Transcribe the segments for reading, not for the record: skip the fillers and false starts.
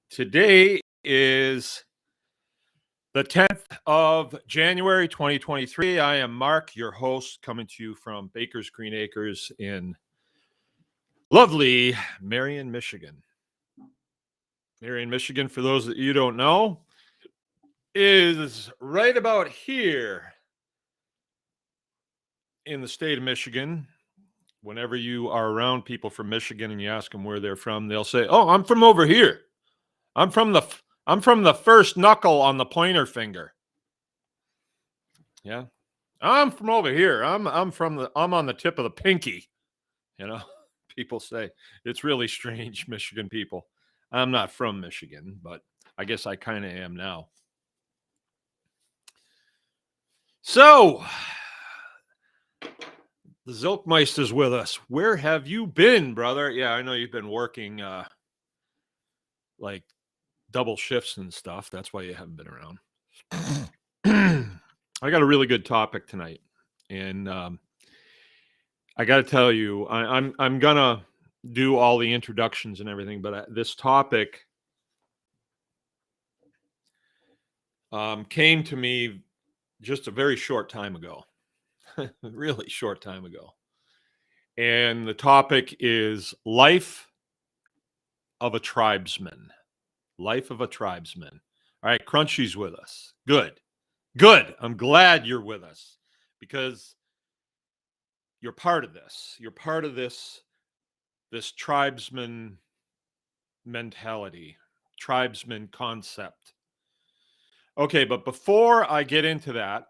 Today is the 10th of January, 2023. I am Mark, your host, coming to you from Baker's Green Acres in lovely Marion, Michigan. Marion, Michigan, for those that you don't know, is right about here in the state of Michigan. Whenever you are around people from Michigan and you ask them where they're from, they'll say, "Oh, I'm from over here. I'm from the first knuckle on the pointer finger." Yeah. I'm from over here. I'm on the tip of the pinky, you know. People say it's really strange, Michigan people. I'm not from Michigan, but I guess I kind of am now. So, the Zilkmeister's with us. Where have you been, brother? Yeah, I know you've been working like double shifts and stuff. That's why you haven't been around. I got a really good topic tonight, and I got to tell you, I'm gonna do all the introductions and everything, but this topic came to me just a very short time ago, really short time ago, and the topic is life of a tribesman. Life of a tribesman. All right, Crunchy's with us. Good. I'm glad you're with us because you're part of this. You're part of this tribesman mentality, tribesman concept. Okay, but before I get into that,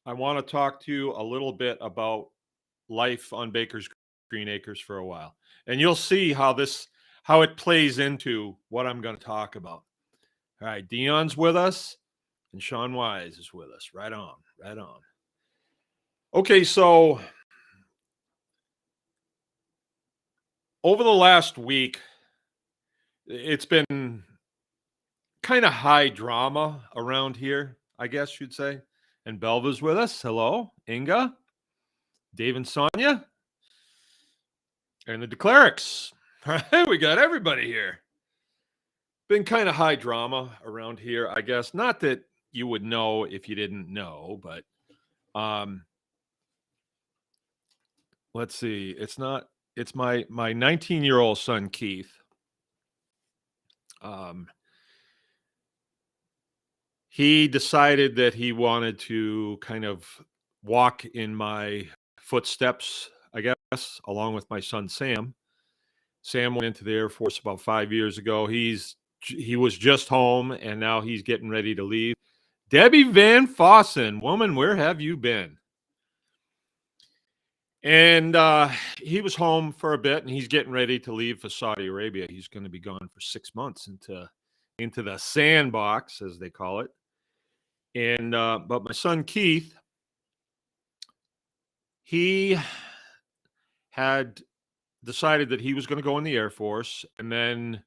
I want to talk to you a little bit about life on Baker's Green Acres for a while. And you'll see how it plays into what I'm going to talk about. All right, Dion's with us and Sean Wise is with us. Right on, right on. Okay, so over the last week, it's been kind of high drama around here, I guess you'd say. And Belva's with us. Hello, Inga, Dave and Sonia, and the DeClerics. All right, we got everybody here. Been kind of high drama around here, I guess. Not that you would know if you didn't know, but let's see. It's my 19-year-old son, Keith. He decided that he wanted to kind of walk in my footsteps, I guess, along with my son, Sam. Sam went into the Air Force about 5 years ago. He was just home, and now he's getting ready to leave. Debbie Van Fossen, woman, where have you been? And he was home for a bit, and he's getting ready to leave for Saudi Arabia. He's going to be gone for 6 months into the sandbox, as they call it. And but my son Keith, he had decided that he was going to go in the Air Force, and then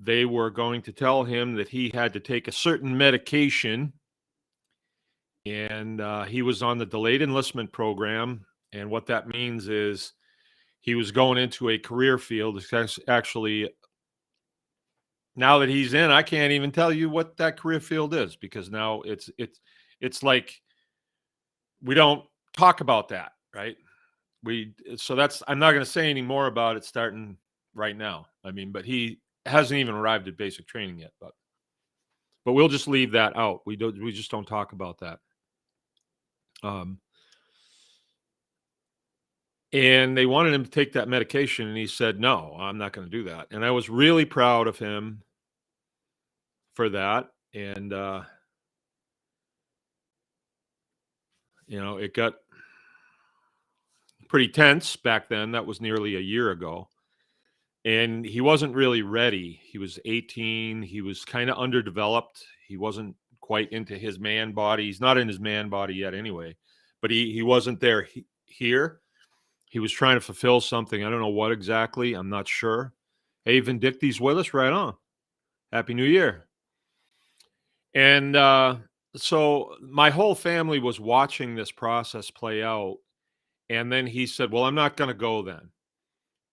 they were going to tell him that he had to take a certain medication, and he was on the delayed enlistment program. And what that means is he was going into a career field. It's actually, now that he's in, I can't even tell you what that career field is, because now it's like we don't talk about that, right? I'm not going to say any more about it starting right now. I mean, but he hasn't even arrived at basic training yet, but we'll just leave that out. We just don't talk about that. And they wanted him to take that medication, and he said, "No, I'm not going to do that." And I was really proud of him for that. And it got pretty tense back then. That was nearly a year ago. And he wasn't really ready. He was 18. He was kind of underdeveloped. He wasn't quite into his man body. He's not in his man body yet anyway. But he wasn't there here. He was trying to fulfill something. I don't know what exactly. I'm not sure. Hey, Vindicti's with us. Right on. Happy New Year. And so my whole family was watching this process play out. And then he said, "Well, I'm not going to go then."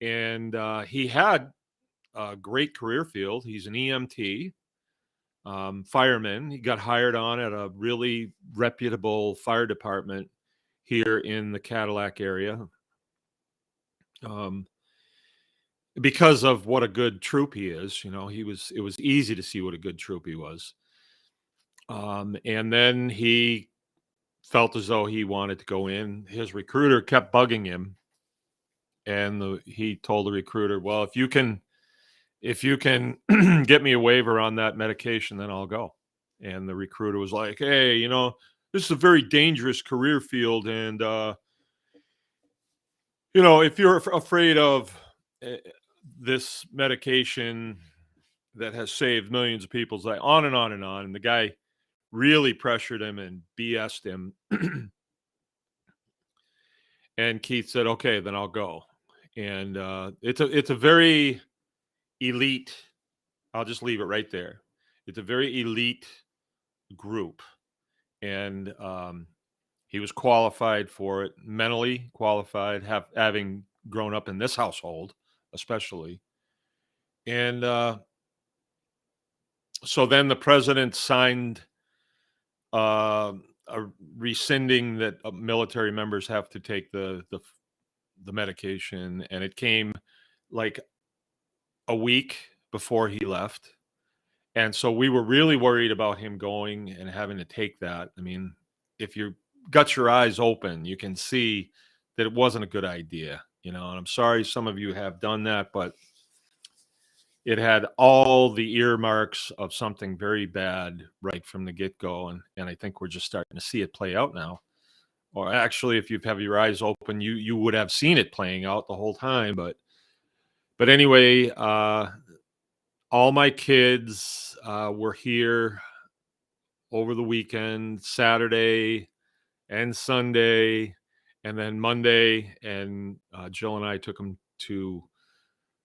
And he had a great career field. He's an EMT, fireman. He got hired on at a really reputable fire department here in the Cadillac area, um, because of what a good troop he is. You know, it was easy to see what a good troop he was. And then he felt as though he wanted to go in. His recruiter kept bugging him, and he told the recruiter, "Well, if you can get me a waiver on that medication, then I'll go." And the recruiter was like, "Hey, you know, this is a very dangerous career field, and you know, if you're afraid of uh, this medication that has saved millions of people's lives," on and on and on. And the guy really pressured him and BS'd him. And Keith said, "Okay, then I'll go." And it's a very elite. I'll just leave it right there. It's a very elite group, and he was qualified for it, mentally qualified, having grown up in this household, especially. And so then the president signed uh, a rescinding that military members have to take the medication, and it came like a week before he left. And so we were really worried about him going and having to take that. I mean, if you got your eyes open, you can see that it wasn't a good idea, you know. And I'm sorry some of you have done that, but it had all the earmarks of something very bad right from the get-go. And I think we're just starting to see it play out now. Or actually, if you have your eyes open, you would have seen it playing out the whole time. But anyway, all my kids were here over the weekend, Saturday and Sunday, and then Monday. And Jill and I took him to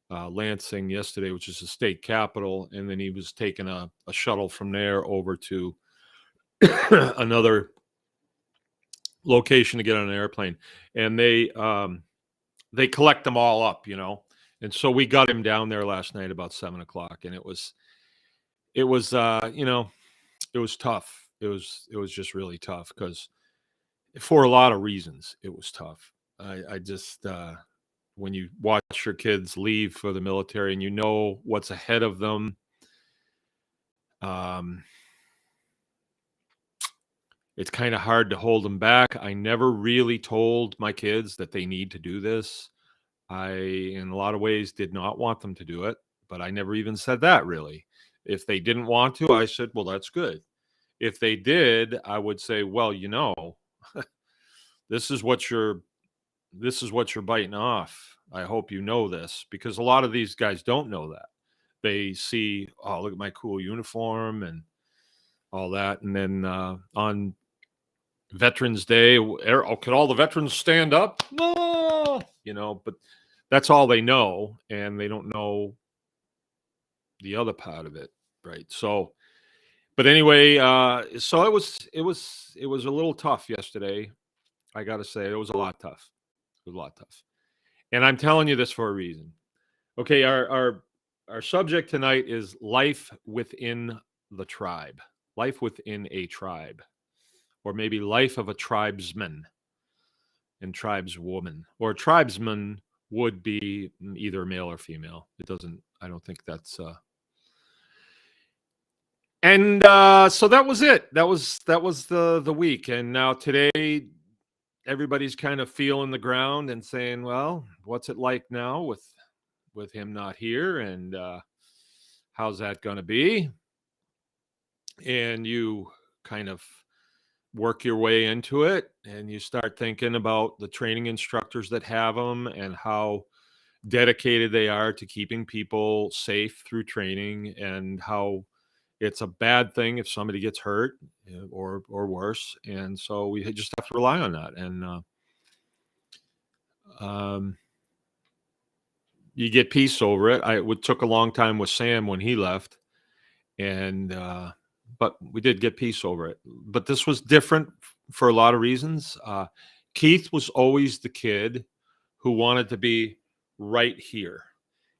Lansing yesterday, which is the state capital. And then he was taking a shuttle from there over to another location to get on an airplane. And they collect them all up, you know. And so we got him down there last night about 7 o'clock, and it was you know, it was tough. It was just really tough because for a lot of reasons it was tough. I just when you watch your kids leave for the military and you know what's ahead of them, um, it's kind of hard to hold them back. I never really told my kids that they need to do this. I, in a lot of ways, did not want them to do it, but I never even said that really. If they didn't want to, I said, well, that's good. If they did, I would say, well, you know, this is what you're biting off. I hope you know this, because a lot of these guys don't know that. They see, oh, look at my cool uniform and all that. And then on Veterans Day, oh, could all the veterans stand up? No, you know, but that's all they know, and they don't know the other part of it, right? So, but anyway, so it was a little tough yesterday. I got to say, it was a lot tough. It was a lot tough, and I'm telling you this for a reason. Okay, our subject tonight is life within the tribe, life within a tribe, or maybe life of a tribesman and tribeswoman, or tribesman would be either male or female. It doesn't. I don't think that's. And so that was it. That was the week. And now today, everybody's kind of feeling the ground and saying, "Well, what's it like now with him not here? And how's that going to be?" And you kind of work your way into it, and you start thinking about the training instructors that have them and how dedicated they are to keeping people safe through training, and how it's a bad thing if somebody gets hurt, or worse. And so we just have to rely on that. And um, you get peace over it. It took a long time with Sam when he left, and but we did get peace over it. But this was different for a lot of reasons. Keith was always the kid who wanted to be right here.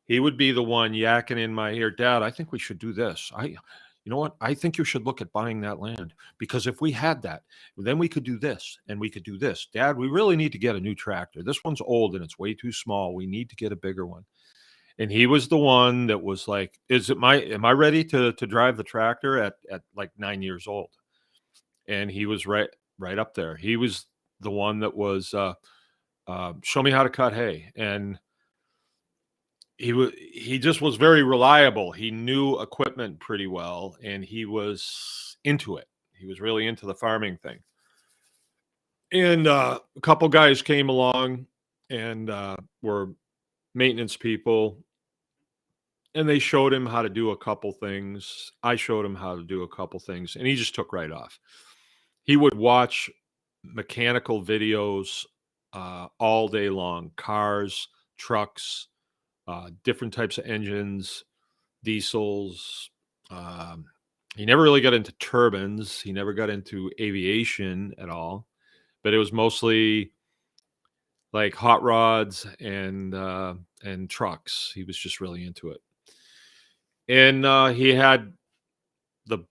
He would be the one yakking in my ear, "Dad, I think we should do this. You know what? I think you should look at buying that land because if we had that, then we could do this and we could do this. Dad, we really need to get a new tractor. This one's old and it's way too small. We need to get a bigger one." And he was the one that was like, am I ready to drive the tractor at like 9 years old?" And he was right up there. He was the one that was show me how to cut hay. And he just was very reliable. He knew equipment pretty well and he was into it. He was really into the farming thing. And a couple guys came along and were maintenance people, and they showed him how to do a couple things. I showed him how to do a couple things, and he just took right off. He would watch mechanical videos all day long, cars, trucks, different types of engines, diesels. Um, he never really got into turbines. He never got into aviation at all, but it was mostly like hot rods and trucks. He was just really into it. And he had the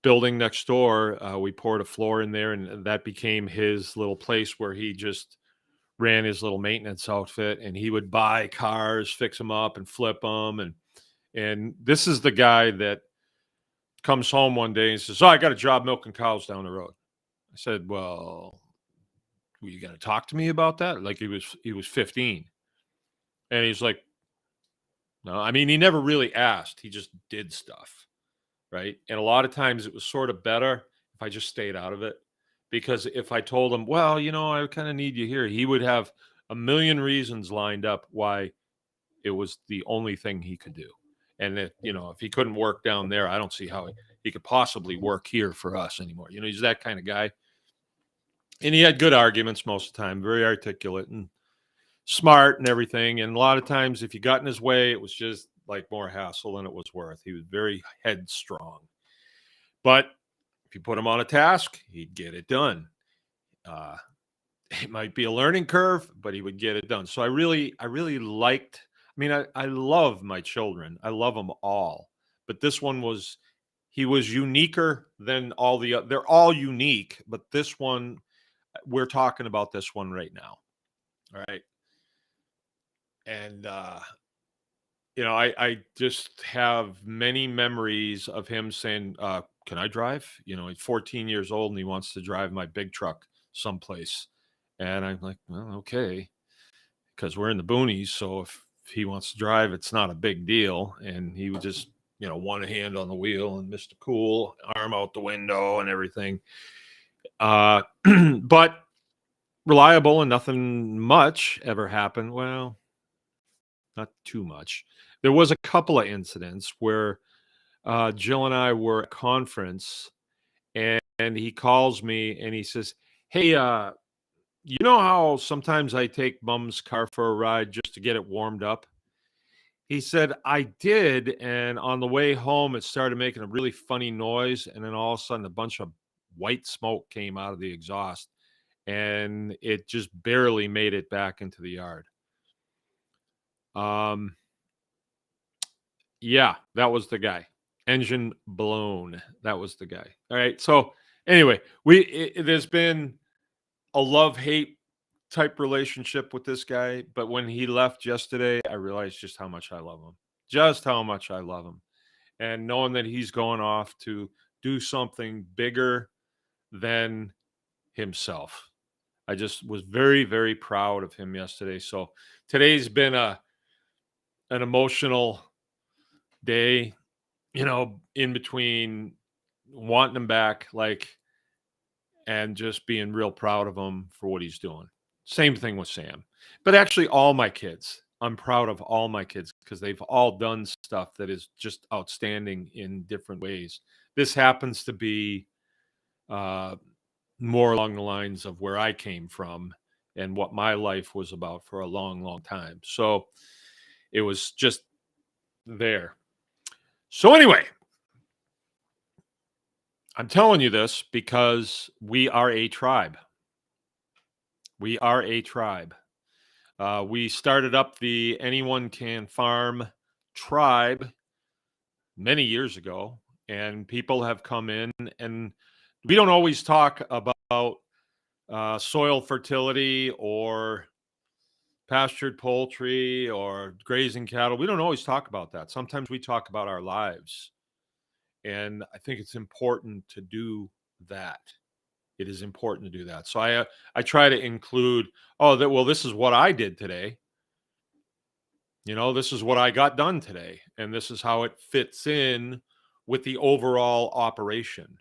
building next door. We poured a floor in there, and that became his little place where he just ran his little maintenance outfit. And he would buy cars, fix them up, and flip them. And this is the guy that comes home one day and says, "Oh, I got a job milking cows down the road." I said, "Well, were you going to talk to me about that?" Like he was 15, and he's like, "No." I mean, he never really asked. He just did stuff. Right? And a lot of times it was sort of better if I just stayed out of it. Because if I told him, "Well, I kind of need you here," he would have a million reasons lined up why it was the only thing he could do. And if he couldn't work down there, I don't see how he could possibly work here for us anymore. He's that kind of guy. And he had good arguments most of the time, very articulate and smart and everything. And a lot of times, if you got in his way, it was just like more hassle than it was worth. He was very headstrong. But if you put him on a task, he'd get it done. Uh, it might be a learning curve, but he would get it done. So I really liked. I mean, I love my children. I love them all, but this one he was uniquer than all the other. They're all unique, but this one, we're talking about this one right now. All right, and I just have many memories of him saying, "Can I drive?" He's 14 years old and he wants to drive my big truck someplace. And I'm like, "Well, okay," because we're in the boonies. So if he wants to drive, it's not a big deal. And he would just, one hand on the wheel and Mr. Cool, arm out the window and everything. But reliable and nothing much ever happened. Well, not too much. There was a couple of incidents where Jill and I were at a conference, and he calls me and he says, "Hey, you know how sometimes I take Mom's car for a ride just to get it warmed up?" He said, "I did, and on the way home, it started making a really funny noise, and then all of a sudden, a bunch of white smoke came out of the exhaust, and it just barely made it back into the yard." Um, Yeah, that was the guy. Engine blown. That was the guy. All right. So anyway, there's been a love-hate type relationship with this guy, but when he left yesterday, I realized just how much I love him. Just how much I love him. And knowing that he's going off to do something bigger than himself. I just was very, very proud of him yesterday. So today's been an emotional day, in between wanting him back, and just being real proud of him for what he's doing. Same thing with Sam. But actually, all my kids, I'm proud of all my kids because they've all done stuff that is just outstanding in different ways. This happens to be uh, more along the lines of where I came from and what my life was about for a long, long time. So it was just there. So, anyway, I'm telling you this because we are a tribe. We are a tribe. We started up the Anyone Can Farm tribe many years ago, and people have come in, and we don't always talk about soil fertility or pastured poultry or grazing cattle. We don't always talk about that. Sometimes we talk about our lives. And I think it's important to do that. It is important to do that. So I try to include, this is what I did today. This is what I got done today, and this is how it fits in with the overall operation.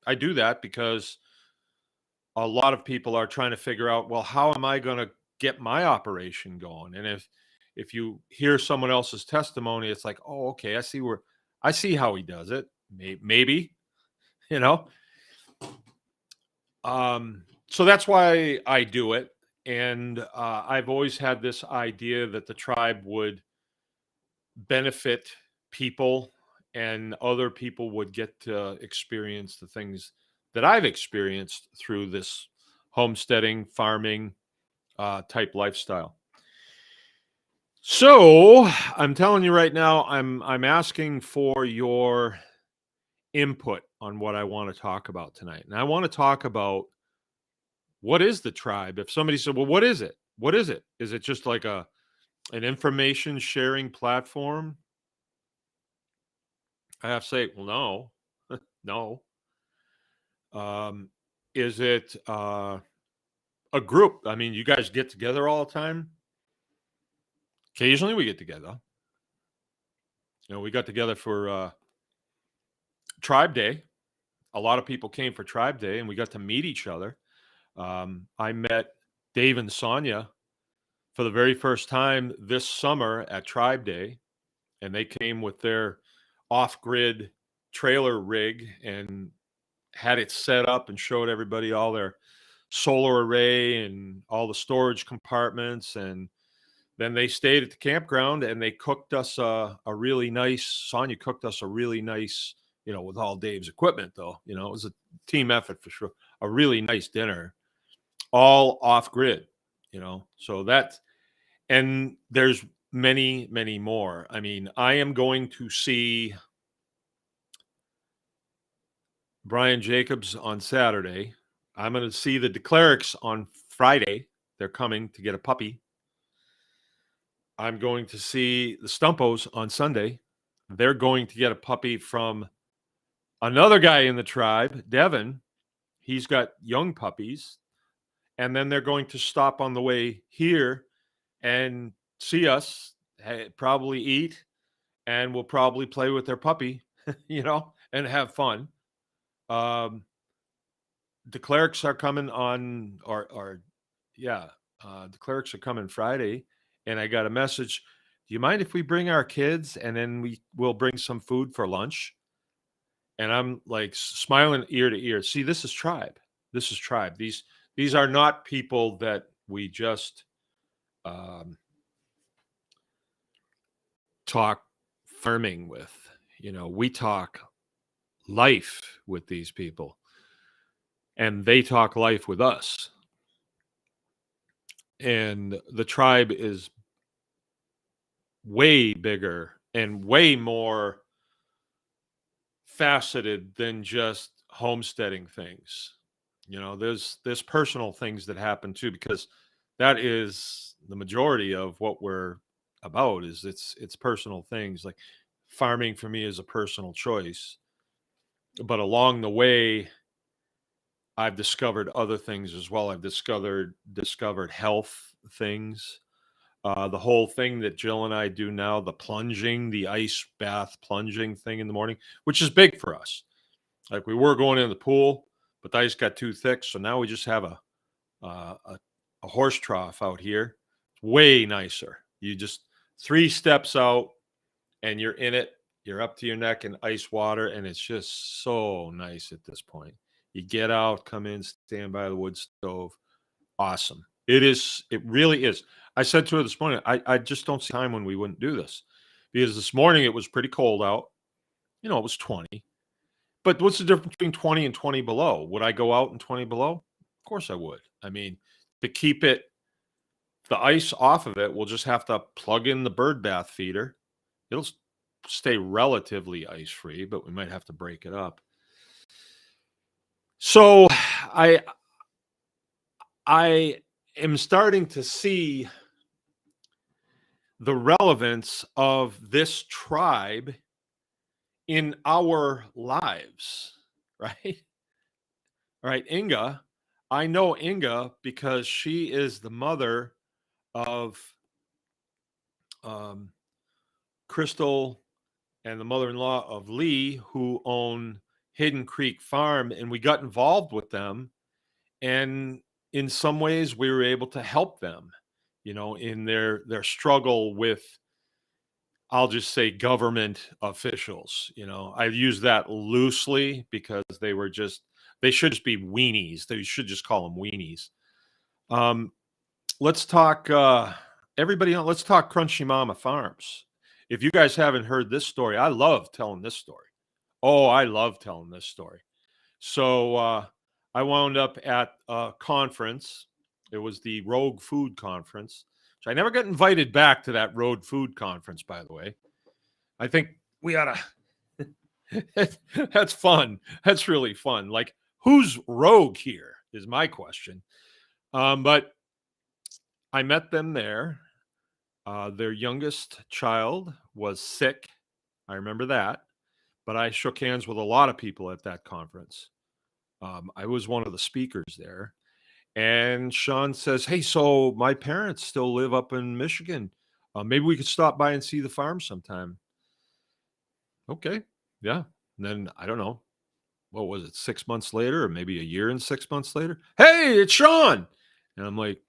I do that because a lot of people are trying to figure out, well, how am I going to get my operation going? And if you hear someone else's testimony, it's like, oh, okay, I see how he does it. Maybe, you know. So that's why I do it. And I've always had this idea that the tribe would benefit people and other people would get to experience the things that I've experienced through this homesteading, farming type lifestyle. So I'm telling you right now, I'm asking for your input on what I want to talk about tonight. And I want to talk about, what is the tribe? If somebody said, well, what is it? What is it? Is it just like an information sharing platform? I have to say, well, no. Is it a group? I mean, you guys get together all the time? Occasionally we get together. We got together for Tribe Day. A lot of people came for Tribe Day, and we got to meet each other. I met Dave and Sonia for the very first time this summer at Tribe Day, and they came with their off-grid trailer rig and had it set up and showed everybody all their solar array and all the storage compartments. And then they stayed at the campground and they cooked us Sonia cooked us a really nice, with all Dave's equipment though, it was a team effort for sure, a really nice dinner, all off grid, so and there's many, many more. I mean, I am going to see Brian Jacobs on Saturday. I'm going to see the DeClercs on Friday. They're coming to get a puppy. I'm going to see the Stumpos on Sunday. They're going to get a puppy from another guy in the tribe, Devin. He's got young puppies. And then they're going to stop on the way here and see us, probably eat, and we'll probably play with their puppy, and have fun. The Clerics are coming on, the Clerics are coming Friday, and I got a message. Do you mind if we bring our kids and then we'll bring some food for lunch? And I'm like smiling ear to ear. See, this is tribe. This is tribe. These are not people that we just talk farming with. We talk life with these people, and they talk life with us. And the tribe is way bigger and way more faceted than just homesteading things. There's personal things that happen too, because that is the majority of what we're about. Is it's personal things. Like farming for me is a personal choice, but along the way I've discovered other things as well. I've discovered health things. The whole thing that Jill and I do now, the plunging, the ice bath plunging thing in the morning, which is big for us. Like we were going in the pool, but the ice got too thick, so now we just have a horse trough out here. It's way nicer. You just 3 steps out, and you're in it. You're up to your neck in ice water, and it's just so nice at this point. You get out, come in, stand by the wood stove. Awesome. It is. It really is. I said to her this morning, I just don't see time when we wouldn't do this, because this morning it was pretty cold out. It was 20. But what's the difference between 20 and 20 below? Would I go out in 20 below? Of course I would. I mean, to keep it the ice off of it, we'll just have to plug in the bird bath feeder. It'll stay relatively ice free, but we might have to break it up. So I am starting to see the relevance of this tribe in our lives, right? All right, Inga. I know Inga because she is the mother of Crystal and the mother-in-law of Lee, who own Hidden Creek Farm, and we got involved with them. And in some ways, we were able to help them, in their struggle with, I'll just say, government officials. I use that loosely because they should just be weenies. They should just call them weenies. Let's talk, everybody. Let's talk Crunchy Mama Farms. If you guys haven't heard this story, I love telling this story. Oh, I love telling this story. So I wound up at a conference. It was the Rogue Food Conference, which I never got invited back to that Rogue Food Conference, by the way. I think we ought to. That's fun. That's really fun. Like, who's rogue here is my question. But I met them there. Their youngest child was sick. I remember that. But I shook hands with a lot of people at that conference. I was one of the speakers there. And Sean says, "Hey, so my parents still live up in Michigan. Maybe we could stop by and see the farm sometime." Okay. Yeah. And then I don't know. What was it? 6 months later, or maybe a year and 6 months later? "Hey, it's Sean." And I'm like,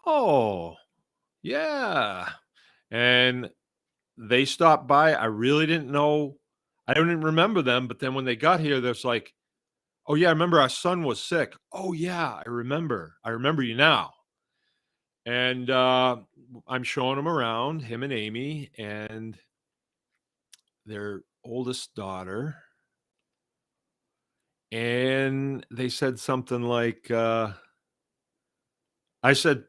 "Oh, yeah." And they stopped by. I really didn't know. I don't even remember them. But then when they got here, there's like, "Oh, yeah, I remember our son was sick." "Oh, yeah, I remember. I remember you now." And I'm showing them around, him and Amy, and their oldest daughter. And they said something like, I said,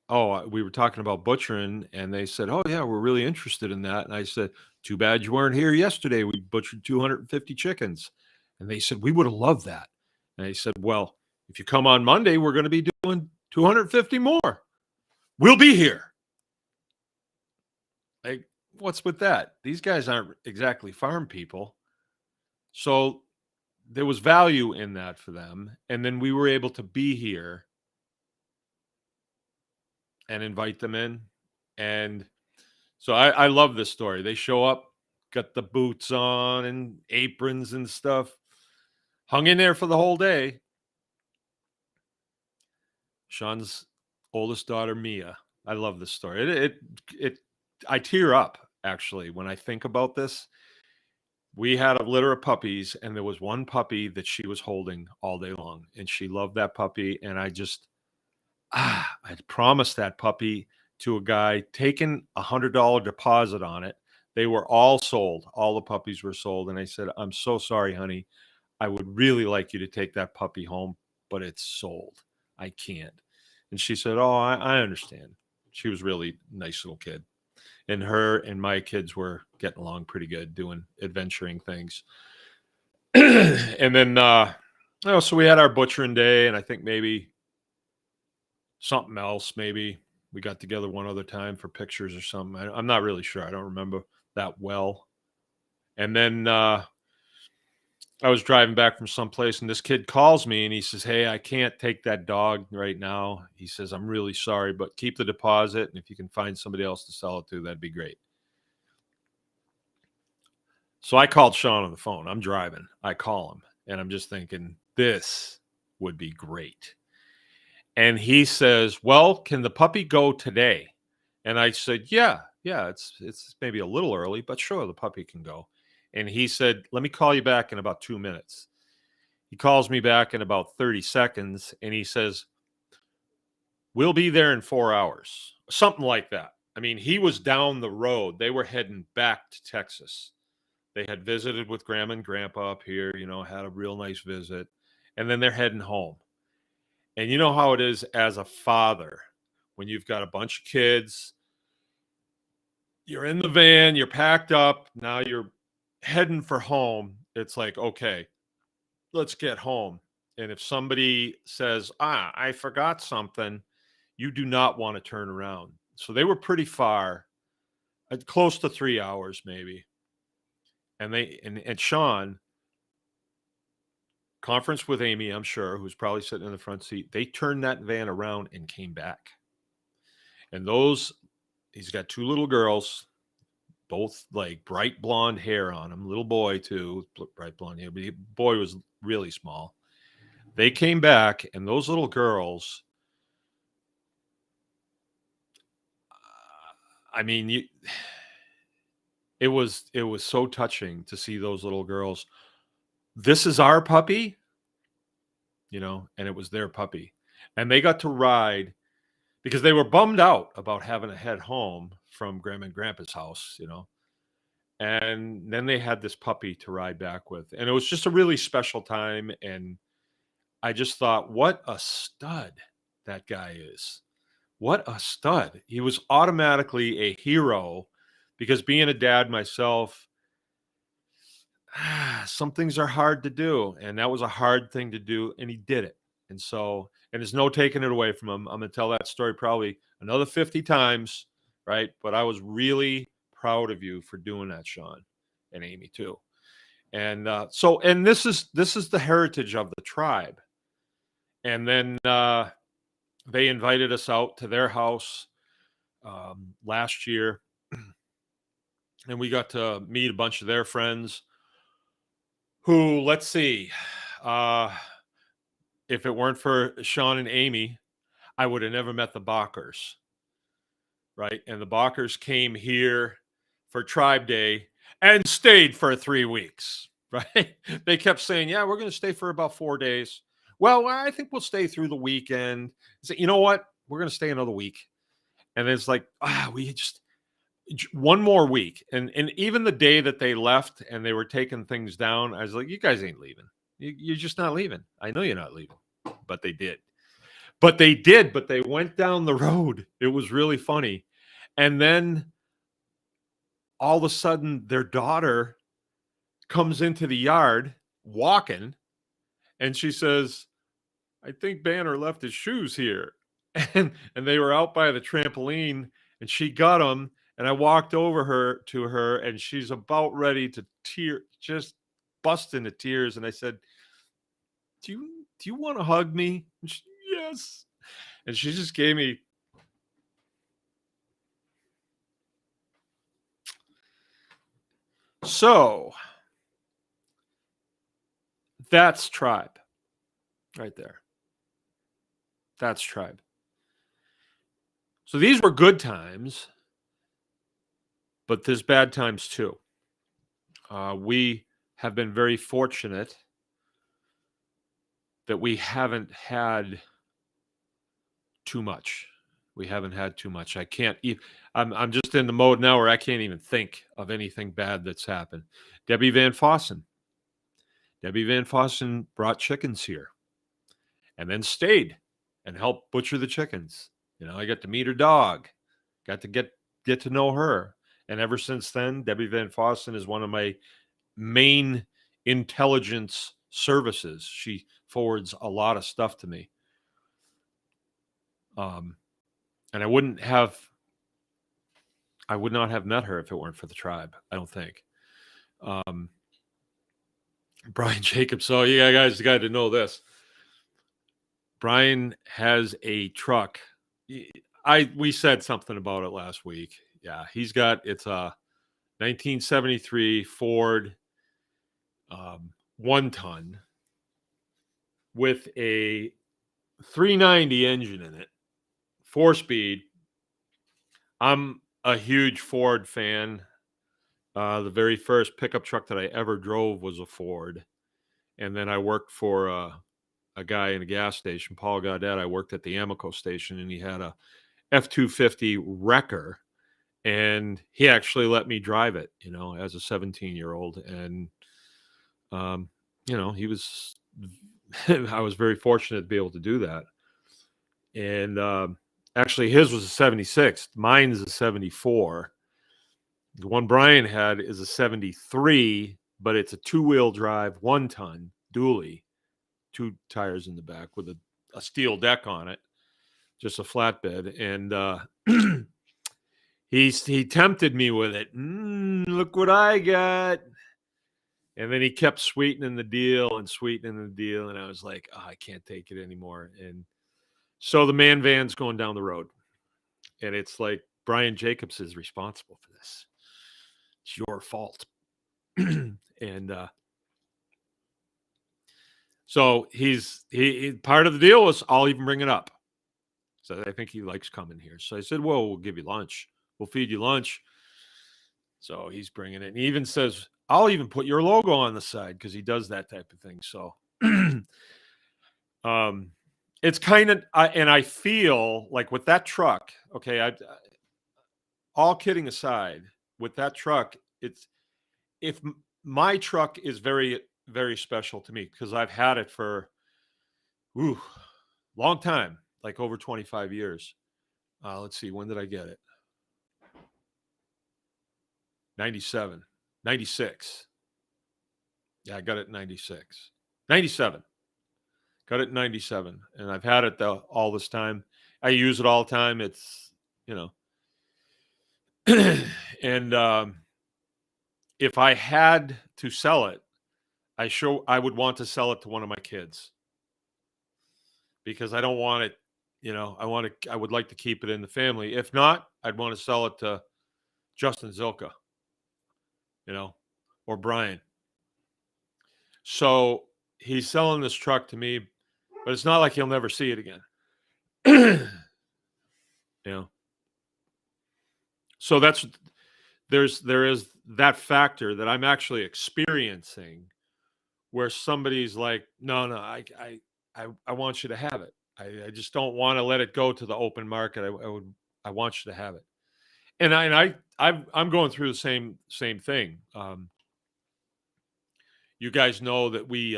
"Oh, we were talking about butchering." And they said, "Oh, yeah, we're really interested in that." And I said, "Too bad you weren't here yesterday. We butchered 250 chickens." And they said, "We would have loved that." And I said, "Well, if you come on Monday, we're going to be doing 250 more. We'll be here." Like, what's with that? These guys aren't exactly farm people. So there was value in that for them. And then we were able to be here and invite them in. And so I love this story. They show up, got the boots on and aprons and stuff, hung in there for the whole day. Sean's oldest daughter, Mia. I love this story. I tear up actually when I think about this. We had a litter of puppies, and there was one puppy that she was holding all day long, and she loved that puppy. And I promised that puppy to a guy, taking $100 deposit on it. They were all sold. All the puppies were sold. And I said, "I'm so sorry, honey. I would really like you to take that puppy home, but it's sold. I can't." And she said, "Oh, I understand." She was really nice little kid. And her and my kids were getting along pretty good, doing adventuring things. And then, so we had our butchering day, and I think maybe something else. Maybe we got together one other time for pictures or something. I'm not really sure. I don't remember that well. And then I was driving back from someplace, and this kid calls me, and he says, "Hey, I can't take that dog right now." He says, "I'm really sorry, but keep the deposit, and if you can find somebody else to sell it to, that'd be great." So I called Sean on the phone. I'm driving. I call him, and I'm just thinking, this would be great. And he says, "Well, can the puppy go today?" And I said, "Yeah, it's maybe a little early, but sure, the puppy can go." And he said, "Let me call you back in about 2 minutes." He calls me back in about 30 seconds, and he says, "We'll be there in 4 hours." Something like that. I mean, he was down the road. They were heading back to Texas. They had visited with grandma and grandpa up here, had a real nice visit. And then they're heading home. And you know how it is as a father when you've got a bunch of kids, you're in the van, you're packed up, now you're heading for home. It's like, okay, let's get home. And if somebody says, I forgot something, you do not want to turn around. So they were pretty far, close to 3 hours maybe. And and Sean, conference with Amy, I'm sure, who's probably sitting in the front seat, they turned that van around and came back. And he's got two little girls, both like bright blonde hair on him, little boy too, bright blonde hair, but the boy was really small. They came back, and those little girls, I mean, it was so touching to see those little girls. This is our puppy, and it was their puppy. And they got to ride because they were bummed out about having to head home from Grandma and Grandpa's house, And then they had this puppy to ride back with. And it was just a really special time. And I just thought, what a stud that guy is. What a stud. He was automatically a hero because being a dad myself, some things are hard to do. And that was a hard thing to do. And he did it. And there's no taking it away from him. I'm going to tell that story probably another 50 times, right? But I was really proud of you for doing that, Sean, and Amy too. And this is the heritage of the tribe. And then they invited us out to their house last year, and we got to meet a bunch of their friends who, let's see, if it weren't for Sean and Amy, I would have never met the Bachers, right? And the Bachers came here for Tribe Day and stayed for 3 weeks, right? They kept saying, yeah, we're going to stay for about 4 days. Well, I think we'll stay through the weekend. So, you know what? We're going to stay another week. And it's like, we just one more week. And even the day that they left and they were taking things down, I was like, you guys ain't leaving. You're just not leaving. I know you're not leaving. But they did. But they went down the road. It was really funny. And then all of a sudden, their daughter comes into the yard walking, and she says, I think Banner left his shoes here. And they were out by the trampoline, and she got them. And I walked over to her, and she's about ready to just bust into tears. And I said, do you want to hug me? Yes. And she just gave me. So that's tribe right there. That's tribe. So these were good times, but there's bad times too. We have been very fortunate that we haven't had too much. We haven't had too much. I can't even, I'm just in the mode now where I can't even think of anything bad that's happened. Debbie Van Fossen brought chickens here and then stayed and helped butcher the chickens. I got to meet her dog, got to get to know her. And ever since then, Debbie Van Fossen is one of my main intelligence services. She forwards a lot of stuff to me. And I would not have met her if it weren't for the tribe, I don't think. Brian Jacobs. So yeah, guys, you got to know this. Brian has a truck. We said something about it last week. Yeah, it's a 1973 Ford 1-ton with a 390 engine in it, 4-speed. I'm a huge Ford fan. The very first pickup truck that I ever drove was a Ford. And then I worked for a guy in a gas station, Paul Gaudet. I worked at the Amoco station, and he had a F-250 Wrecker. And he actually let me drive it, as a 17-year-old. And, he was, I was very fortunate to be able to do that. And Actually, his was a 76. Mine is a 74. The one Brian had is a 73, but it's a two-wheel drive, 1-ton dually, 2 tires in the back with a steel deck on it, just a flatbed. And he tempted me with it. Look what I got. And then he kept sweetening the deal and sweetening the deal. And I was like, oh, I can't take it anymore. And so the man van's going down the road. And it's like, Brian Jacobs is responsible for this. It's your fault. And so he part of the deal was I'll even bring it up. So I think he likes coming here. So I said, well, we'll give you lunch. We'll feed you lunch. So he's bringing it. And he even says, I'll even put your logo on the side because he does that type of thing. So it's kind of, and I feel like with that truck, okay, all kidding aside, with that truck, if my truck is very, very special to me because I've had it for long time, like over 25 years. Let's see, when did I get it? 97, 96. Yeah, I got it in 96. 97. Got it in 97. And I've had it all this time. I use it all the time. It's, and if I had to sell it, I would want to sell it to one of my kids because I don't want it, I would like to keep it in the family. If not, I'd want to sell it to Justin Zilka, or Brian. So he's selling this truck to me, but it's not like he'll never see it again. So there is that factor that I'm actually experiencing where somebody's like, no, I want you to have it. I just don't want to let it go to the open market. I want you to have it. And I'm going through the same thing. You guys know that we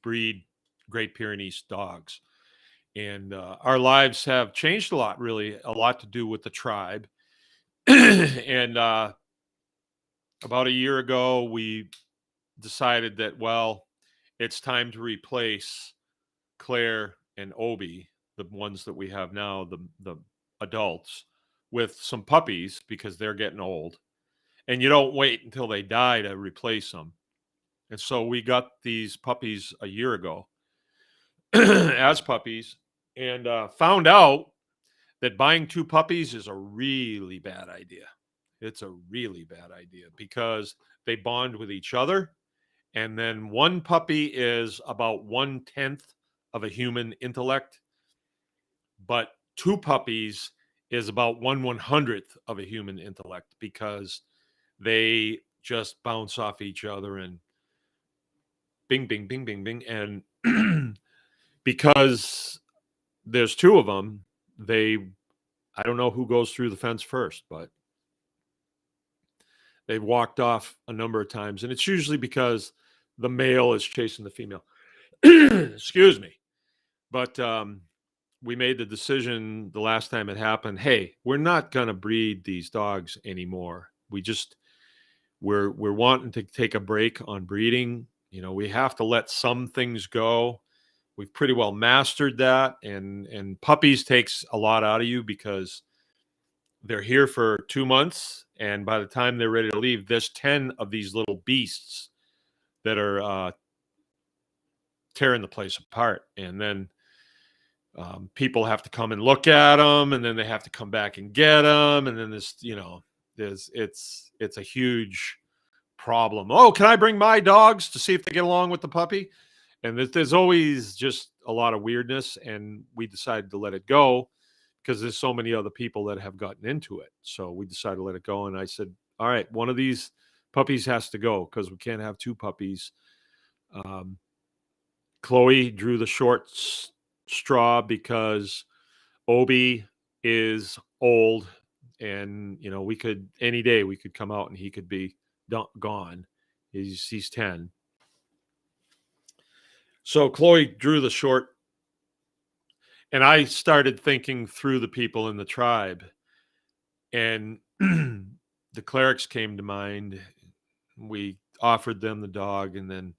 breed Great Pyrenees dogs, and our lives have changed a lot. Really, a lot to do with the tribe. And about a year ago, we decided that it's time to replace Claire and Obi, the ones that we have now, the adults, with some puppies because they're getting old, and you don't wait until they die to replace them. And so we got these puppies a year ago as puppies, and found out that buying 2 puppies is a really bad idea. It's a really bad idea because they bond with each other. And then one puppy is about 1/10 of a human intellect, but 2 puppies is about 1/100th of a human intellect because they just bounce off each other and bing, bing, bing, bing, bing. And because there's 2 of them, I don't know who goes through the fence first, but they've walked off a number of times. And it's usually because the male is chasing the female. Excuse me. But we made the decision the last time it happened, hey, we're not going to breed these dogs anymore. We're wanting to take a break on breeding. We have to let some things go. We've pretty well mastered that. And puppies takes a lot out of you because they're here for 2 months. And by the time they're ready to leave, there's 10 of these little beasts that are tearing the place apart. And then people have to come and look at them, and then they have to come back and get them. And then it's a huge problem. Oh, can I bring my dogs to see if they get along with the puppy? And there's always just a lot of weirdness. And we decided to let it go because there's so many other people that have gotten into it. So we decided to let it go. And I said, all right, one of these puppies has to go because we can't have 2 puppies. Chloe drew the short straw because Obi is old, and we could any day we could come out and he could be gone. He's 10. So Chloe drew the short And I started thinking through the people in the tribe, and the clerics came to mind. We offered them the dog, and then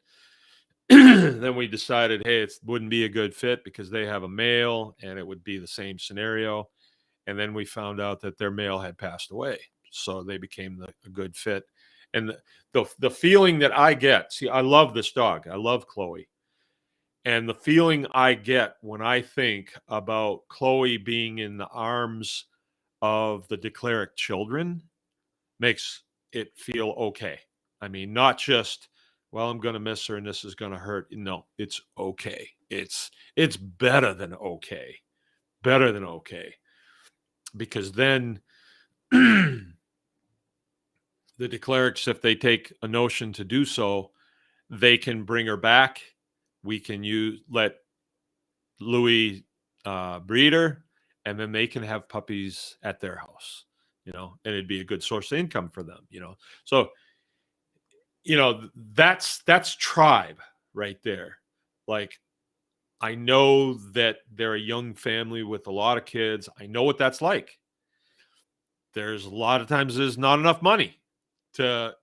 then we decided, hey, it wouldn't be a good fit because they have a male, and it would be the same scenario. And then we found out that their male had passed away, so they became a good fit. And the feeling that I get, see, I love this dog. I love Chloe. And the feeling I get when I think about Chloe being in the arms of the declaric children makes it feel okay. I mean, not just, well, I'm going to miss her and this is going to hurt. No, it's okay. It's better than okay. Better than okay. Because then the declarics, if they take a notion to do so, they can bring her back. We can let Louis breed her, and then they can have puppies at their house, and it'd be a good source of income for them, So, that's tribe right there. Like, I know that they're a young family with a lot of kids. I know what that's like. There's a lot of times there's not enough money to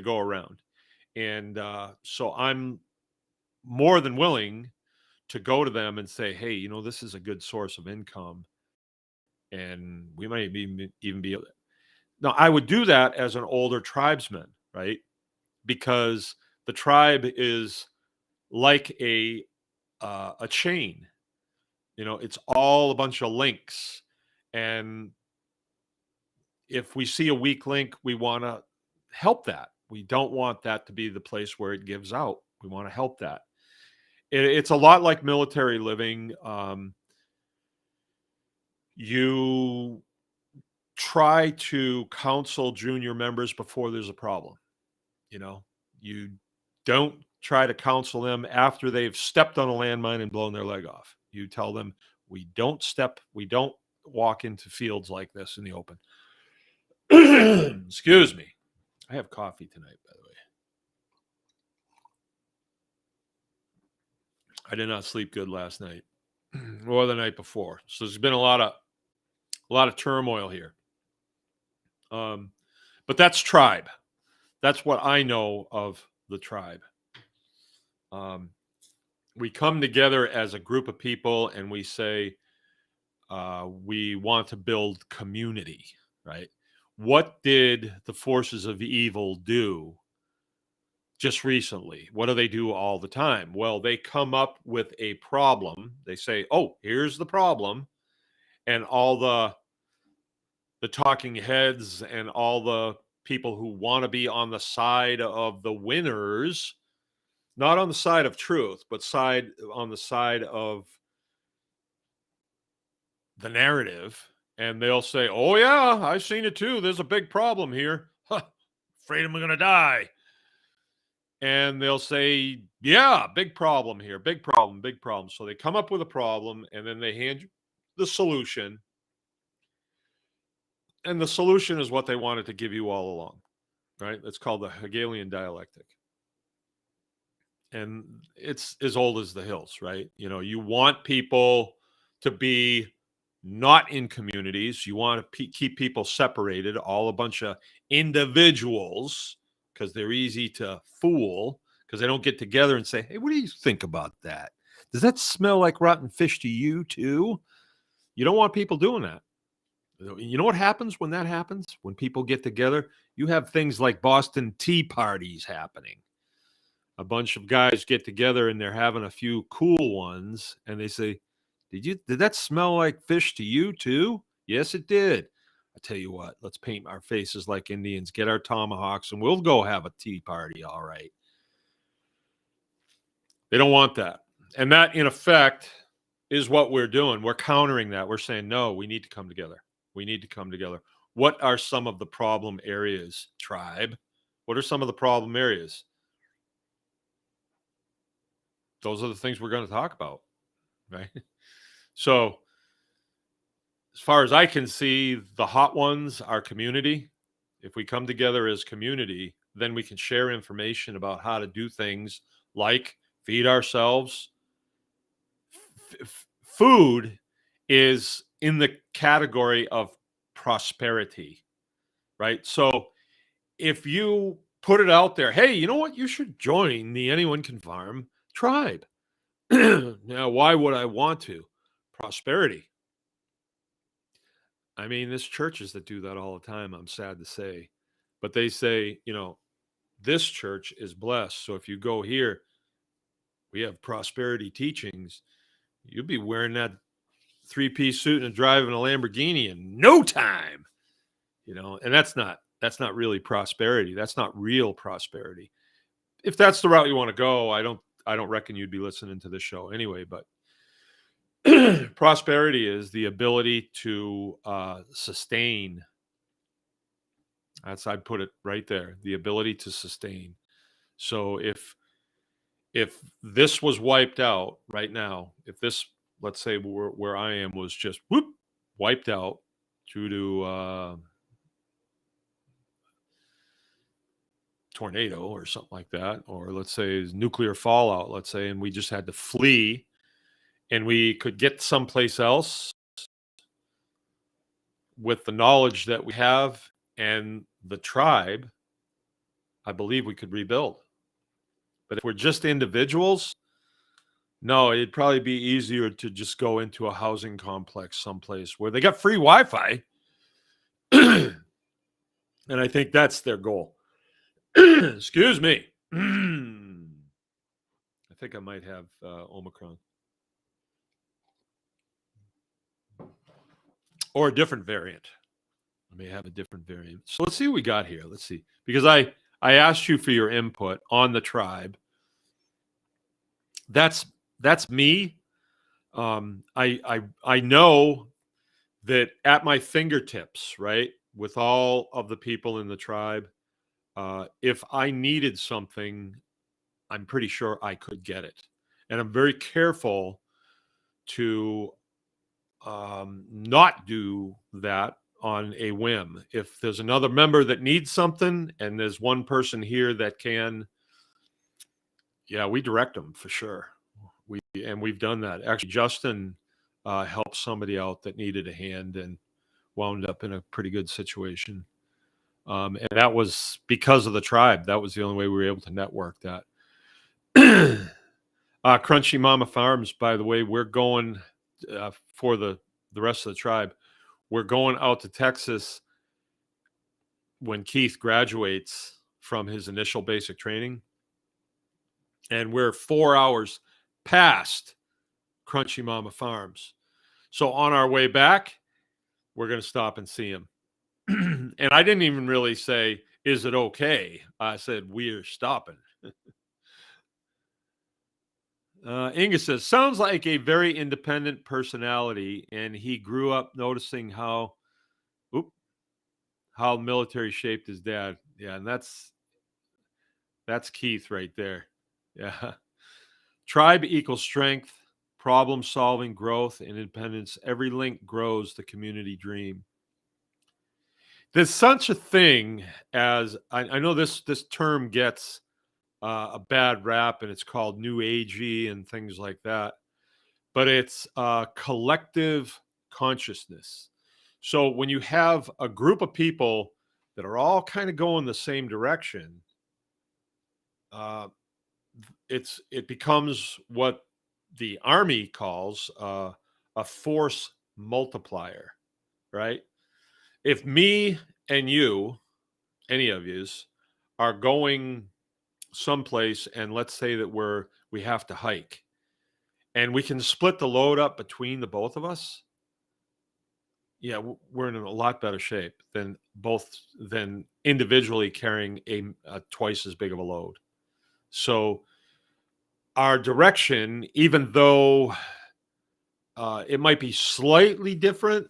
go around. And so I'm more than willing to go to them and say, hey, this is a good source of income. And we might even be able to. Now, I would do that as an older tribesman, right? Because the tribe is like a chain. It's all a bunch of links. And if we see a weak link, we want to help that. We don't want that to be the place where it gives out. We want to help that. It's a lot like military living. You try to counsel junior members before there's a problem. You don't try to counsel them after they've stepped on a landmine and blown their leg off. You tell them, we don't walk into fields like this in the open. Excuse me. I have coffee tonight, by the way. I did not sleep good last night or the night before. So there's been a lot of turmoil here. But that's tribe. That's what I know of the tribe. We come together as a group of people and we say, we want to build community, right? What did the forces of evil do just recently? What do they do all the time? Well, they come up with a problem. They say, oh, here's the problem. And all the talking heads and all the people who want to be on the side of the winners, not on the side of truth, but on the side of the narrative, and they'll say, oh yeah, I've seen it too, there's a big problem here. Afraid I'm gonna die. And they'll say, yeah, big problem here, big problem. So they come up with a problem and then they hand you the solution, and the solution is what they wanted to give you all along, right? It's called the Hegelian dialectic, and it's as old as the hills, right? You want people to be not in communities. You want to keep people separated, all a bunch of individuals, because they're easy to fool, because they don't get together and say, hey, what do you think about that? Does that smell like rotten fish to you too? You don't want people doing that. You know what happens when that happens? When people get together, you have things like Boston tea parties happening. A bunch of guys get together and they're having a few cool ones, and they say, did that smell like fish to you too? Yes, it did. I tell you what, let's paint our faces like Indians, get our tomahawks, and we'll go have a tea party. All right. They don't want that. And that, in effect, is what we're doing. We're countering that. We're saying, no, we need to come together. We need to come together. What are some of the problem areas, tribe? What are some of the problem areas? Those are the things we're going to talk about, right? So, as far as I can see, the hot ones are community. If we come together as community, then we can share information about how to do things like feed ourselves. Food is in the category of prosperity, right? So if you put it out there, hey, you know what? You should join the Anyone Can Farm tribe. Now, why would I want to? Prosperity. I mean, there's churches that do that all the time, I'm sad to say. But they say, this church is blessed. So if you go here, we have prosperity teachings. You'll be wearing that three-piece suit and driving a Lamborghini in no time. And that's not really prosperity. That's not real prosperity. If that's the route you want to go, I don't reckon you'd be listening to this show anyway, but prosperity is the ability to sustain. I'd put it right there, the ability to sustain. So if this was wiped out right now, if this, let's say where I am, was just wiped out due to tornado or something like that, or let's say nuclear fallout, let's say, and we just had to flee and we could get someplace else with the knowledge that we have and the tribe, I believe we could rebuild. But if we're just individuals, no, it'd probably be easier to just go into a housing complex someplace where they got free Wi-Fi. And I think that's their goal. Excuse me. I think I might have Omicron. Or a different variant. I may have a different variant. So let's see what we got here. Let's see. Because I asked you for your input on the tribe. That's me. I know that at my fingertips, right, with all of the people in the tribe, if I needed something, I'm pretty sure I could get it. And I'm very careful to not do that on a whim. If there's another member that needs something and there's one person here that can, yeah, we direct them for sure. We've done that. Actually, Justin helped somebody out that needed a hand and wound up in a pretty good situation. And that was because of the tribe. That was the only way we were able to network that. Crunchy Mama Farms, by the way, we're going for the rest of the tribe. We're going out to Texas when Keith graduates from his initial basic training. And we're 4 hours past Crunchy Mama Farms. So on our way back, we're going to stop and see him. And I didn't even really say, is it okay? I said, we're stopping. Inga says, sounds like a very independent personality, and he grew up noticing how military shaped his dad. Yeah, and that's Keith right there. Yeah. Tribe equals strength, problem solving, growth, and independence. Every link grows the community dream. There's such a thing as, I know this term gets a bad rap, and it's called new agey and things like that, but it's collective consciousness. So when you have a group of people that are all kind of going the same direction, it becomes what the Army calls a force multiplier, right? If me and you, any of yous, are going someplace, and let's say that we have to hike, and we can split the load up between the both of us, yeah, we're in a lot better shape than individually carrying a twice as big of a load. So our direction, even though it might be slightly different,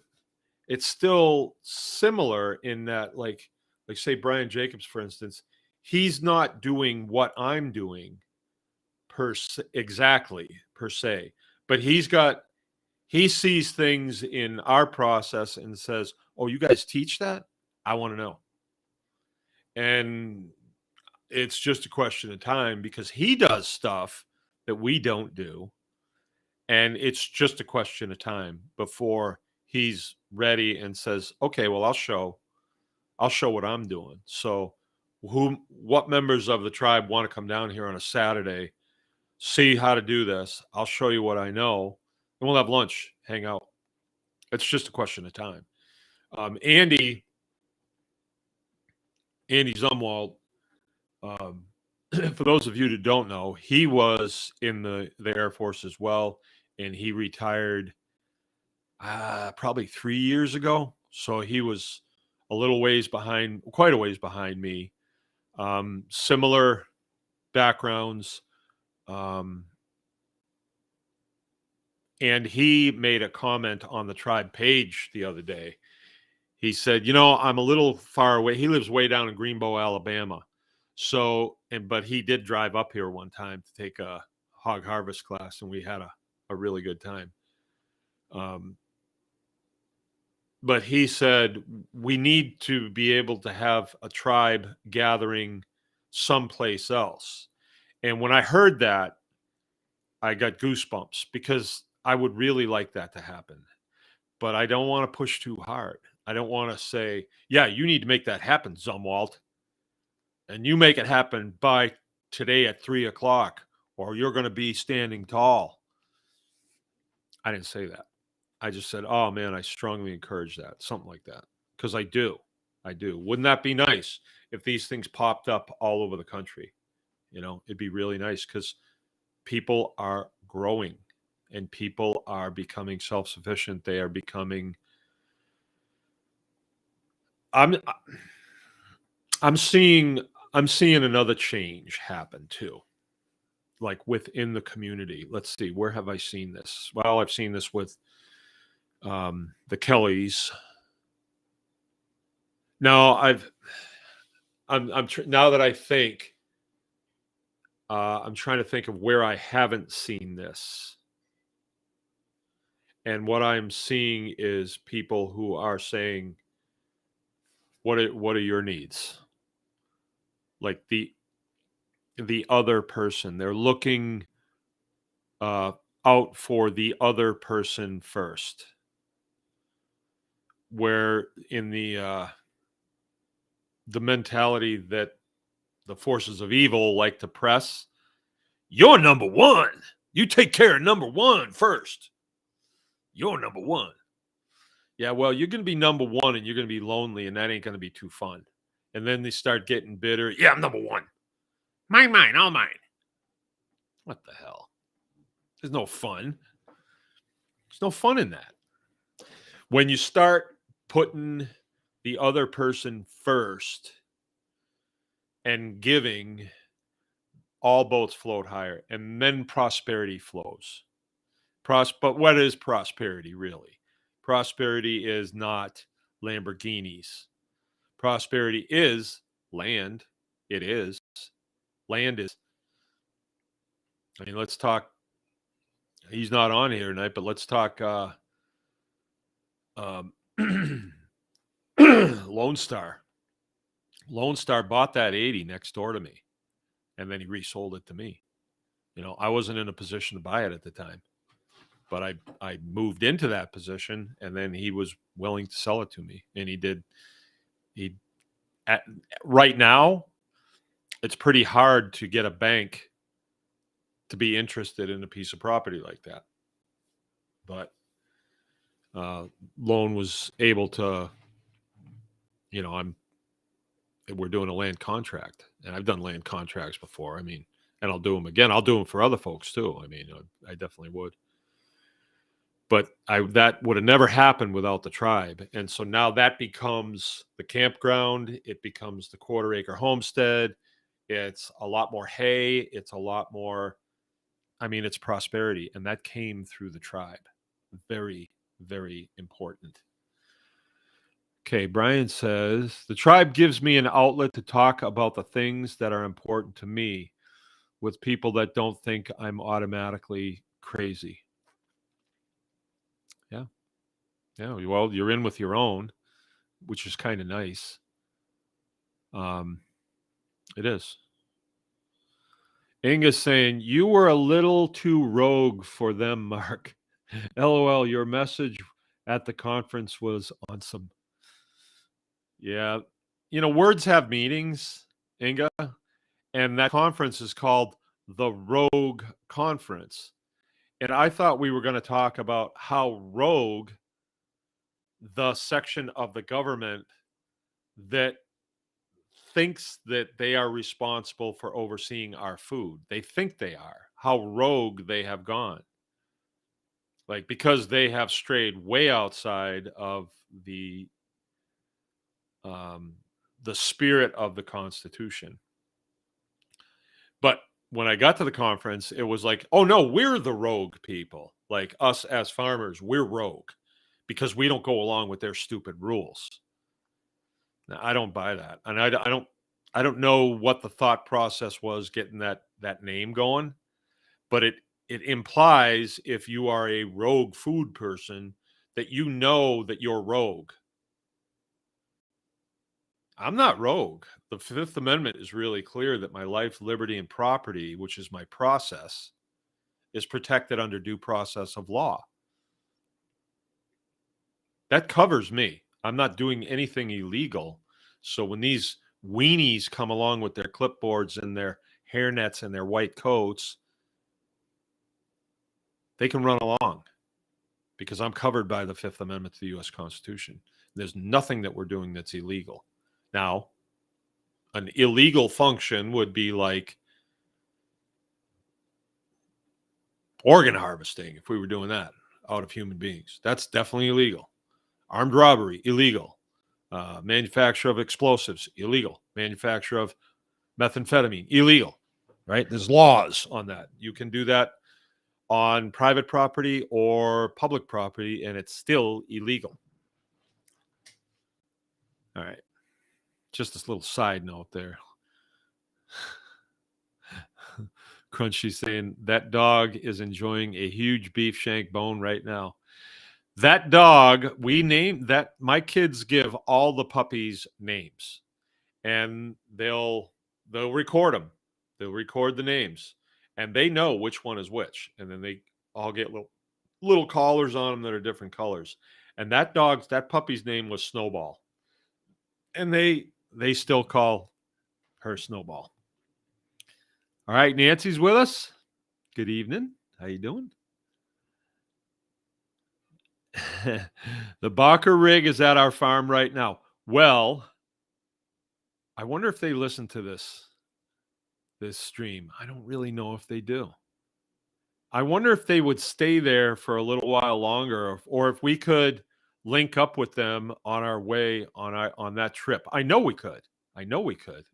it's still similar in that, like say Brian Jacobs, for instance, he's not doing what I'm doing per se, but he sees things in our process and says, oh, you guys teach that? I want to know. And it's just a question of time, because he does stuff that we don't do. And it's just a question of time before he's ready and says, okay, well, I'll show what I'm doing. So what members of the tribe want to come down here on a Saturday, see how to do this? I'll show you what I know, and we'll have lunch, hang out. It's just a question of time. Andy Zumwalt, for those of you that don't know, he was in the Air Force as well, and he retired probably 3 years ago. So he was a little ways behind, quite a ways behind me. Similar backgrounds. And he made a comment on the tribe page the other day. He said, I'm a little far away. He lives way down in Greenbow, Alabama. So, but he did drive up here one time to take a hog harvest class, and we had a really good time. But he said, we need to be able to have a tribe gathering someplace else. And when I heard that, I got goosebumps, because I would really like that to happen. But I don't want to push too hard. I don't want to say, yeah, you need to make that happen, Zumwalt. And you make it happen by today at 3:00, or you're going to be standing tall. I didn't say that. I just said, oh man, I strongly encourage that. Something like that. Because I do. Wouldn't that be nice if these things popped up all over the country? It'd be really nice, because people are growing and people are becoming self-sufficient. They are becoming, I'm seeing another change happen too, like within the community. Let's see, where have I seen this? Well, I've seen this with the Kellys. Now now that I think, I'm trying to think of where I haven't seen this. And what I'm seeing is people who are saying, what are your needs? Like the other person. They're looking out for the other person first. Where in the mentality that the forces of evil like to press, you're number one. You take care of number one first. You're number one. Yeah, well, you're going to be number one and you're going to be lonely, and that ain't going to be too fun. And then they start getting bitter. Yeah, I'm number one. Mine, all mine. What the hell? There's no fun. There's no fun in that. When you start putting the other person first and giving, all boats float higher, and then prosperity flows. But what is prosperity really? Prosperity is not Lamborghinis. Prosperity is land. It is. Land is. I mean, let's talk. He's not on here tonight, but let's talk Lone Star. Lone Star bought that 80 next door to me, and then he resold it to me. I wasn't in a position to buy it at the time, but I moved into that position, and then he was willing to sell it to me, and he did. Right now, it's pretty hard to get a bank to be interested in a piece of property like that. But Lone was able to, we're doing a land contract, and I've done land contracts before. I mean, and I'll do them again. I'll do them for other folks too. I mean, I definitely would. But that would have never happened without the tribe. And so now that becomes the campground. It becomes the quarter-acre homestead. It's a lot more hay. It's a lot more, it's prosperity. And that came through the tribe. Very, very important. Okay, Brian says, the tribe gives me an outlet to talk about the things that are important to me with people that don't think I'm automatically crazy. Yeah. Yeah, well, you're in with your own, which is kind of nice. It is. Inga's saying, you were a little too rogue for them, Mark. LOL, your message at the conference was on some. Yeah. Words have meanings, Inga. And that conference is called the Rogue Conference. And I thought we were going to talk about how rogue the section of the government that thinks that they are responsible for overseeing our food. They think they are. How rogue they have gone. Like, because they have strayed way outside of the um, the spirit of the Constitution. But when I got to the conference, it was like, oh no, we're the rogue people. Like, us as farmers, we're rogue because we don't go along with their stupid rules. Now, I don't buy that, and I don't know what the thought process was getting that name going, but it implies, if you are a rogue food person, that you know that you're rogue. I'm not rogue. The Fifth Amendment is really clear that my life, liberty, and property, which is my process, is protected under due process of law. That covers me. I'm not doing anything illegal. So when these weenies come along with their clipboards and their hairnets and their white coats, they can run along because I'm covered by the Fifth Amendment to the U.S. Constitution. There's nothing that we're doing that's illegal. Now, an illegal function would be like organ harvesting, if we were doing that out of human beings. That's definitely illegal. Armed robbery, illegal. Manufacture of explosives, illegal. Manufacture of methamphetamine, illegal. Right? There's laws on that. You can do that on private property or public property, and it's still illegal. All right. Just this little side note there. Crunchy saying that dog is enjoying a huge beef shank bone right now. That dog, we named that. My kids give all the puppies names, and they'll record them. They'll record the names, and they know which one is which. And then they all get little collars on them that are different colors. And that puppy's name was Snowball, and they still call her Snowball. All right, Nancy's with us. Good evening. How you doing? The Barker rig is at our farm right now. Well, I wonder if they listen to this stream. I don't really know if they do. I wonder if they would stay there for a little while longer, or if we could link up with them on our way on that trip. I know we could.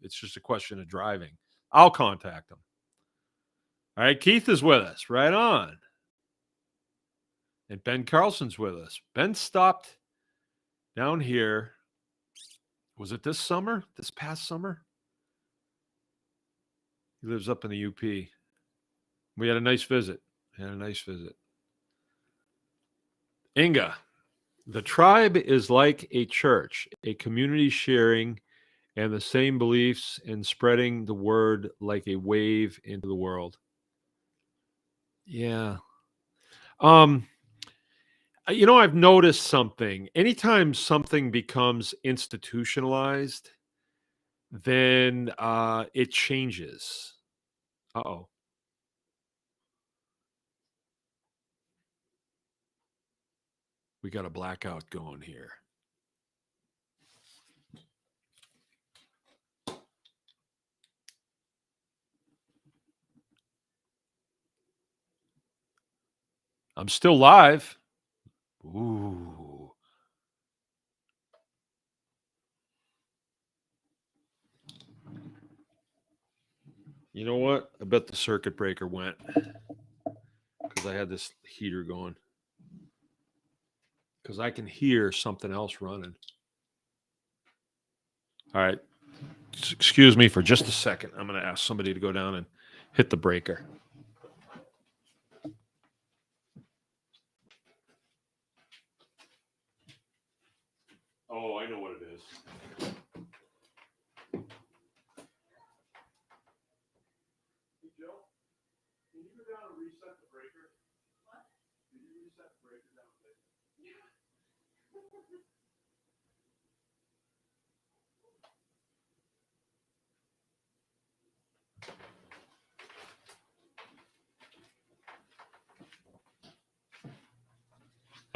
It's just a question of driving. I'll contact them. All right, Keith is with us. Right on. And Ben Carlson's with us. Ben stopped down here. Was it this summer? This past summer? He lives up in the UP. We had a nice visit. Inga, the tribe is like a church, a community sharing and the same beliefs and spreading the word like a wave into the world. Yeah. I've noticed something. Anytime something becomes institutionalized, then it changes. Uh-oh. We got a blackout going here. I'm still live. Ooh. You know what? I bet the circuit breaker went because I had this heater going. Because I can hear something else running. All right. Excuse me for just a second. I'm going to ask somebody to go down and hit the breaker. Oh, I know what it is. Hey, Joe.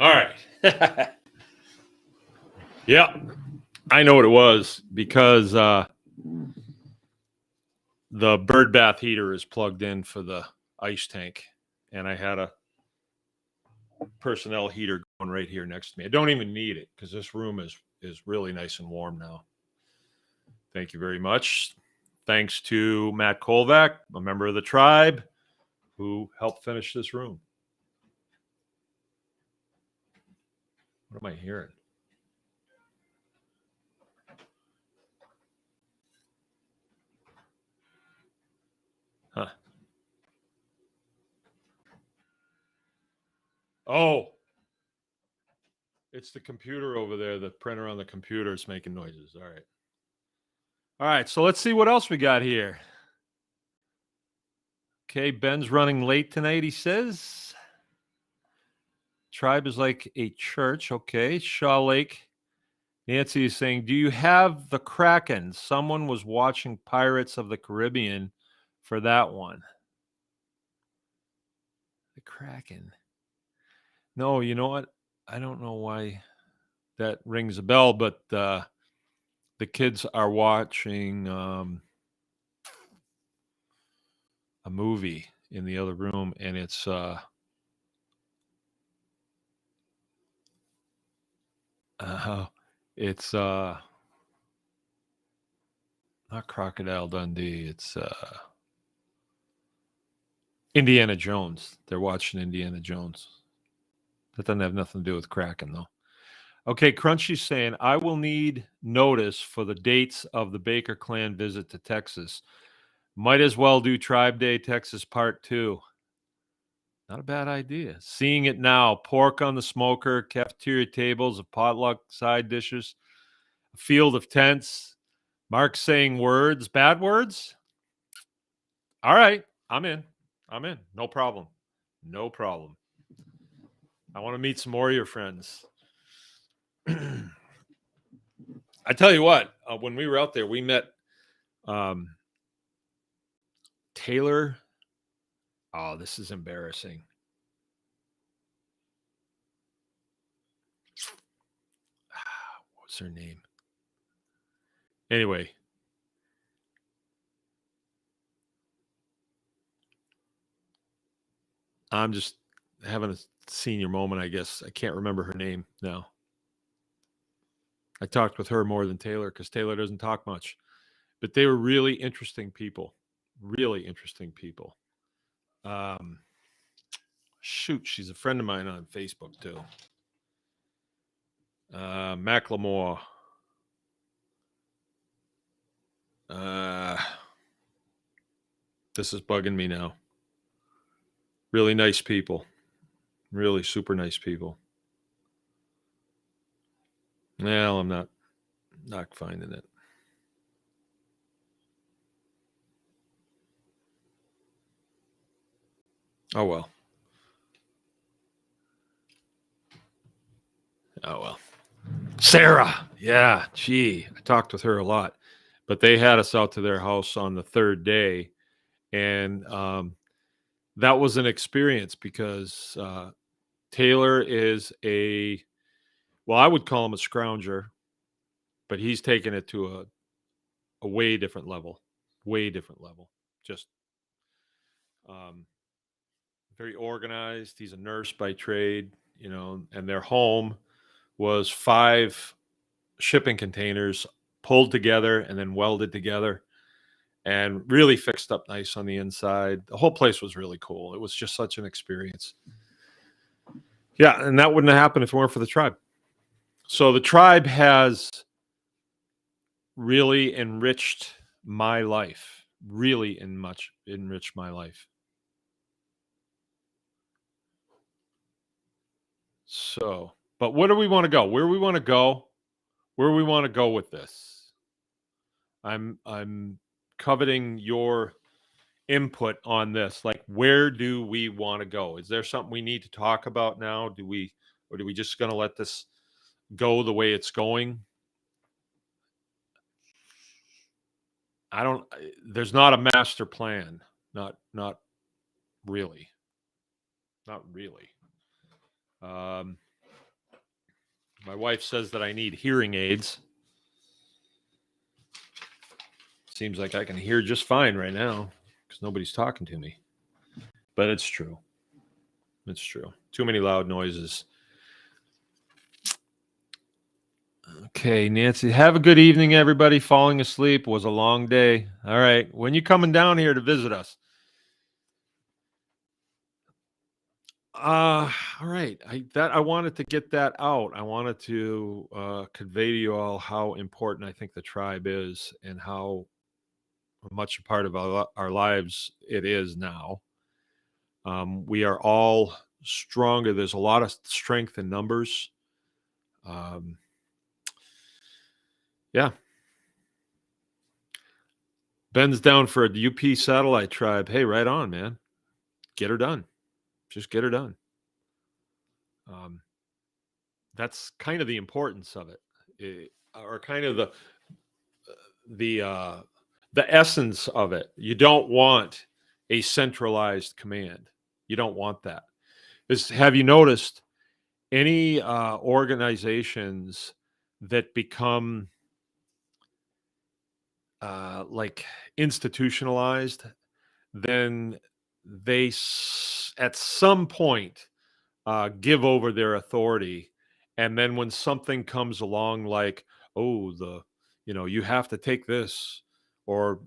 All right. Yeah, I know what it was because the bird bath heater is plugged in for the ice tank, and I had a personnel heater going right here next to me. I don't even need it because this room is really nice and warm now. Thank you very much. Thanks to Matt Kolvac, a member of the tribe, who helped finish this room. What am I hearing? Huh. Oh, it's the computer over there. The printer on the computer is making noises. All right. All right. So let's see what else we got here. Okay. Ben's running late tonight, he says. Tribe is like a church. Okay. Shaw Lake. Nancy is saying, do you have the Kraken? Someone was watching Pirates of the Caribbean for that one. The Kraken. No, you know what? I don't know why that rings a bell, but the kids are watching a movie in the other room, and it's it's not Crocodile Dundee. It's Indiana Jones. They're watching Indiana Jones. That doesn't have nothing to do with Kraken, though. Okay, Crunchy's saying, I will need notice for the dates of the Baker clan visit to Texas. Might as well do Tribe Day Texas Part 2. Not a bad idea. Seeing it now. Pork on the smoker, cafeteria tables, a potluck side dishes, a field of tents, Mark saying words, bad words. All right, I'm in. No problem. No problem. I want to meet some more of your friends. I tell you what, when we were out there, we met Taylor. Oh, this is embarrassing. What's her name? Anyway. I'm just having a senior moment, I guess. I can't remember her name now. I talked with her more than Taylor because Taylor doesn't talk much. But they were really interesting people. Really interesting people. Shoot, she's a friend of mine on Facebook too. Macklemore. This is bugging me now. Really nice people. Really super nice people. Well, I'm not finding it. Oh well. Oh well. Sarah. Yeah, gee, I talked with her a lot. But they had us out to their house on the third day, and that was an experience because Taylor is I would call him a scrounger, but he's taken it to a way different level. Just very organized. He's a nurse by trade, and their home was 5 shipping containers pulled together and then welded together and really fixed up nice on the inside. The whole place was really cool. It was just such an experience. Yeah, and that wouldn't have happened if it weren't for the tribe. So the tribe has really enriched my life. Really enriched my life. So, but where do we want to go? Where do we want to go? Where do we want to go with this? I'm coveting your input on this. Like, where do we want to go? Is there something we need to talk about now? Or do we just going to let this go the way it's going? I don't. There's not a master plan. Not really. Not really. Um, my wife says that I need hearing aids. Seems like I can hear just fine right now because nobody's talking to me. But it's true. It's true. Too many loud noises. Okay, Nancy. Have a good evening, everybody. Falling asleep was a long day. All right. When you coming down here to visit us? All right. I wanted to get that out. I wanted to convey to you all how important I think the tribe is and how much a part of our lives it is now. We are all stronger. There's a lot of strength in numbers. Um, yeah. Ben's down for a UP satellite tribe. Hey, right on, man. Get her done. Just get her done. That's kind of the importance of it, or kind of the uh, the essence of it. You don't want a centralized command. You don't want that. Have you noticed any organizations that become like institutionalized? Then at some point give over their authority, and then when something comes along like, oh, you have to take this, or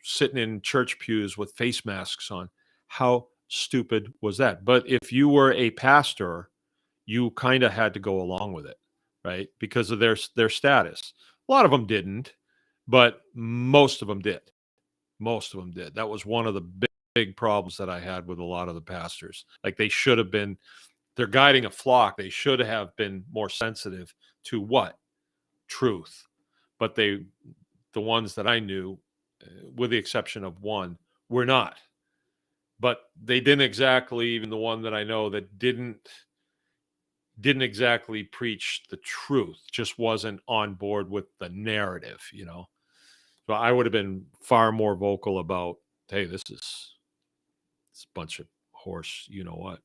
sitting in church pews with face masks on, how stupid was that? But if you were a pastor, you kind of had to go along with it, right? Because of their status. A lot of them didn't, but most of them did. Most of them did. That was one of the big problems that I had with a lot of the pastors. Like, they should have been, they're guiding a flock. They should have been more sensitive to what? Truth. But the ones that I knew, with the exception of one, were not. But they didn't exactly, even the one that I know that didn't exactly preach the truth, just wasn't on board with the narrative. So I would have been far more vocal about, hey, this is a bunch of horse, you know what.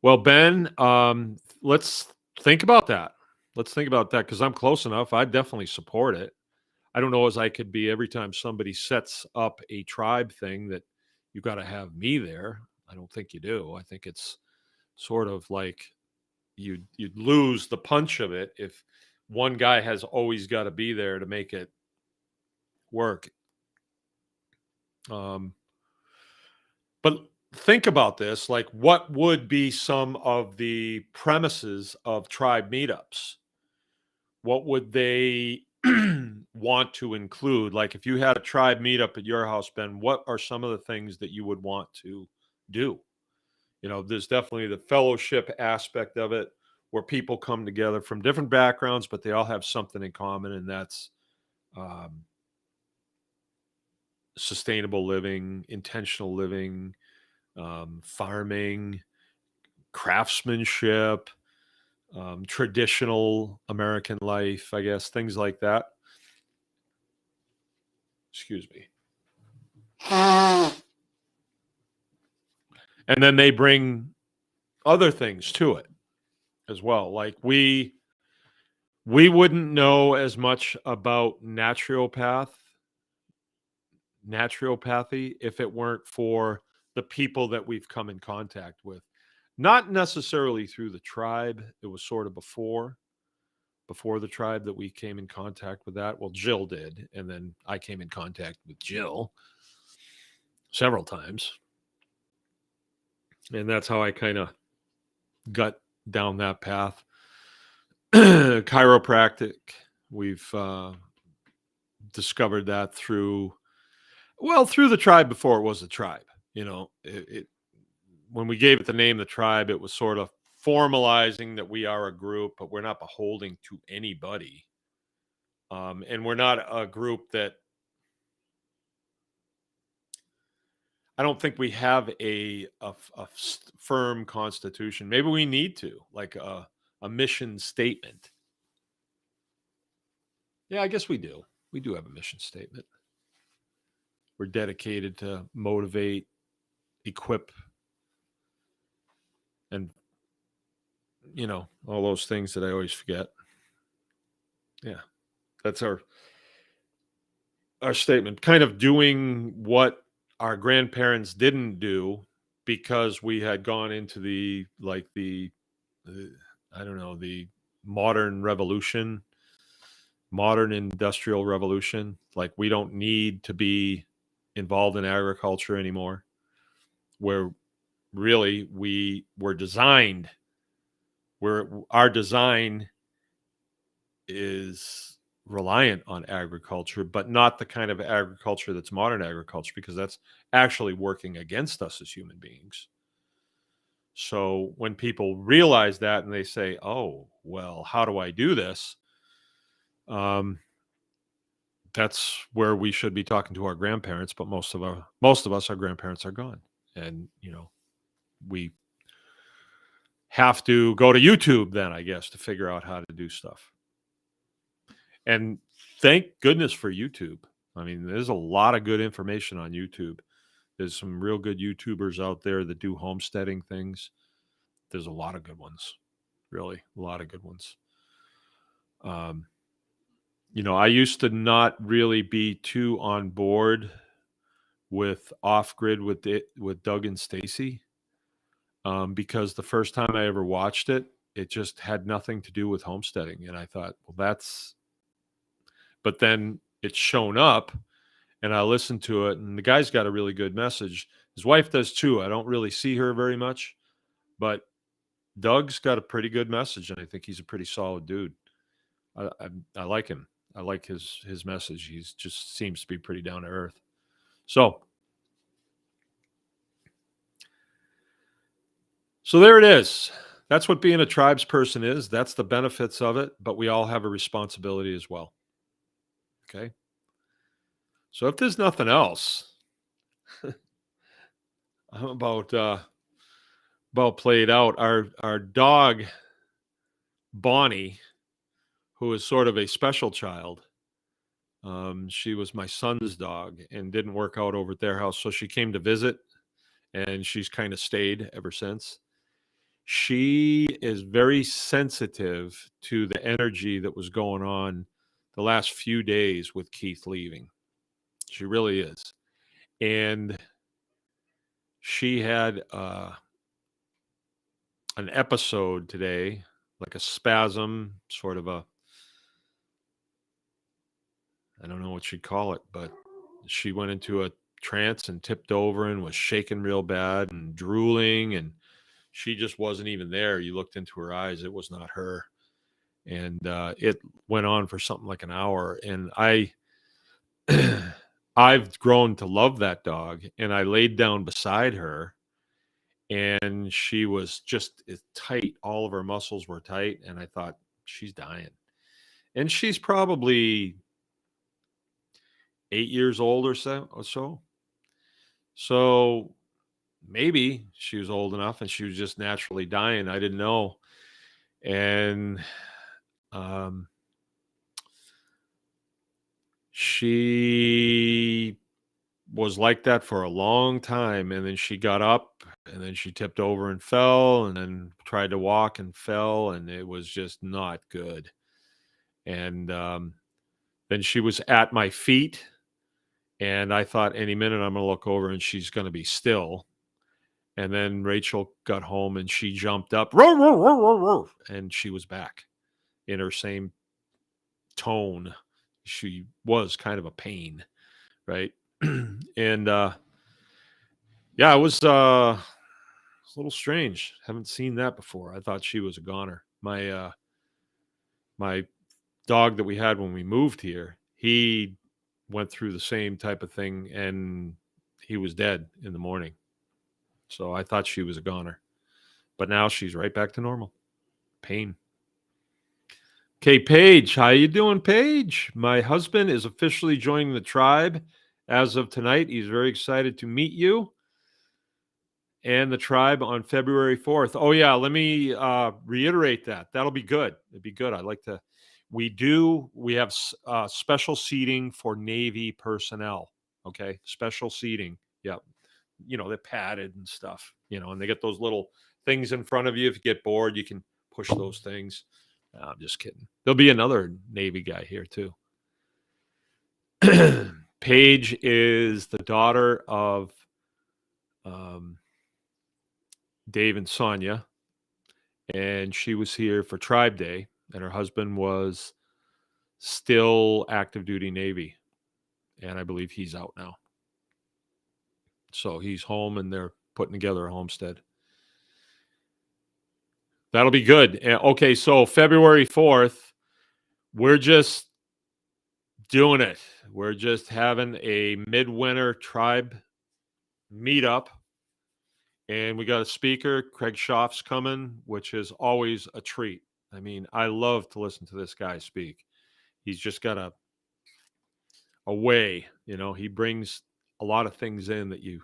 Well, Ben, let's think about that. Let's think about that, because I'm close enough. I definitely support it. I don't know as I could be every time somebody sets up a tribe thing that you got to have me there. I don't think you do. I think it's sort of like you'd lose the punch of it if one guy has always got to be there to make it work. Um, but think about this, like, what would be some of the premises of tribe meetups? What would they want to include? Like, if you had a tribe meetup at your house, Ben, what are some of the things that you would want to do? There's definitely the fellowship aspect of it, where people come together from different backgrounds, but they all have something in common, and that's um, sustainable living, intentional living, farming, craftsmanship, traditional American life, I guess, things like that. Excuse me. And then they bring other things to it as well. Like, we wouldn't know as much about naturopathy if it weren't for the people that we've come in contact with. Not necessarily through the tribe. It was sort of before the tribe that we came in contact with that. Well, Jill did, and then I came in contact with Jill several times. And that's how I kind of got down that path. Chiropractic, we've discovered that through the tribe before it was a tribe. When we gave it the name the tribe, it was sort of formalizing that we are a group, but we're not beholden to anybody. And we're not a group that I don't think we have a firm constitution. Maybe we need to, like a mission statement. Yeah, I guess we do. We do have a mission statement. We're dedicated to motivate, equip, and all those things that I always forget. Yeah, that's our statement. Kind of doing what our grandparents didn't do because we had gone into the I don't know, the modern revolution, modern industrial revolution. Like, we don't need to be involved in agriculture anymore. Where really we were designed, where our design is reliant on agriculture, but not the kind of agriculture that's modern agriculture, because that's actually working against us as human beings. So when people realize that and they say, "Oh, well, how do I do this?" Um, that's where we should be talking to our grandparents. But most of us, our grandparents are gone, and we have to go to YouTube then, I guess, to figure out how to do stuff. And thank goodness for YouTube. I mean, there's a lot of good information on YouTube. There's some real good YouTubers out there that do homesteading things. There's a lot of good ones, really, a lot of good ones. Um, I used to not really be too on board with Off Grid with Doug and Stacy, because the first time I ever watched it, it just had nothing to do with homesteading, and I thought, well, that's. But then it's shown up, and I listened to it, and the guy's got a really good message. His wife does too. I don't really see her very much, but Doug's got a pretty good message, and I think he's a pretty solid dude. I like him. I like his message. He's just seems to be pretty down to earth. So there it is. That's what being a tribes person is. That's the benefits of it, but we all have a responsibility as well. Okay. So if there's nothing else, I'm about played out. Our dog Bonnie, who is sort of a special child. She was my son's dog and didn't work out over at their house, so she came to visit, and she's kind of stayed ever since. She is very sensitive to the energy that was going on the last few days with Keith leaving. She really is. And she had an episode today, like a spasm, sort of I don't know what you'd call it, but she went into a trance and tipped over and was shaking real bad and drooling, and she just wasn't even there. You looked into her eyes, it was not her. And it went on for something like an hour. And I've grown to love that dog, and I laid down beside her, and she was just tight. All of her muscles were tight, and I thought, she's dying. And she's probably 8 years old or so. So maybe she was old enough and she was just naturally dying. I didn't know. And she was like that for a long time, and then she got up, and then she tipped over and fell, and then tried to walk and fell, and it was just not good. And then she was at my feet, and I thought any minute I'm going to look over and she's going to be still. And then Rachel got home and she jumped up, roar, roar, roar, roar, roar, and she was back in her same tone. She was kind of a pain, right? And yeah, it was a little strange. Haven't seen that before. I thought she was a goner. My dog that we had when we moved here, he went through the same type of thing, and he was dead in the morning. So I thought she was a goner, but now she's right back to normal. Pain. Okay, Paige, how you doing, Paige? My husband is officially joining the tribe as of tonight. He's very excited to meet you. and the tribe on February 4th. Oh yeah, let me reiterate that. That'll be good. It'd be good. I'd like to. We have special seating for Navy personnel. Okay, special seating. Yeah, they're padded and stuff. And they get those little things in front of you. If you get bored, you can push those things. I'm just kidding. There'll be another Navy guy here too. Paige is the daughter of Dave and Sonia, and she was here for Tribe Day, and her husband was still active duty Navy, and I believe he's out now. So he's home, and they're putting together a homestead. That'll be good. Okay, so February 4th, we're just doing it. We're just having a midwinter tribe meetup. And we got a speaker, Craig Schaaf's coming, which is always a treat. I mean, I love to listen to this guy speak. He's just got a way, he brings a lot of things in that you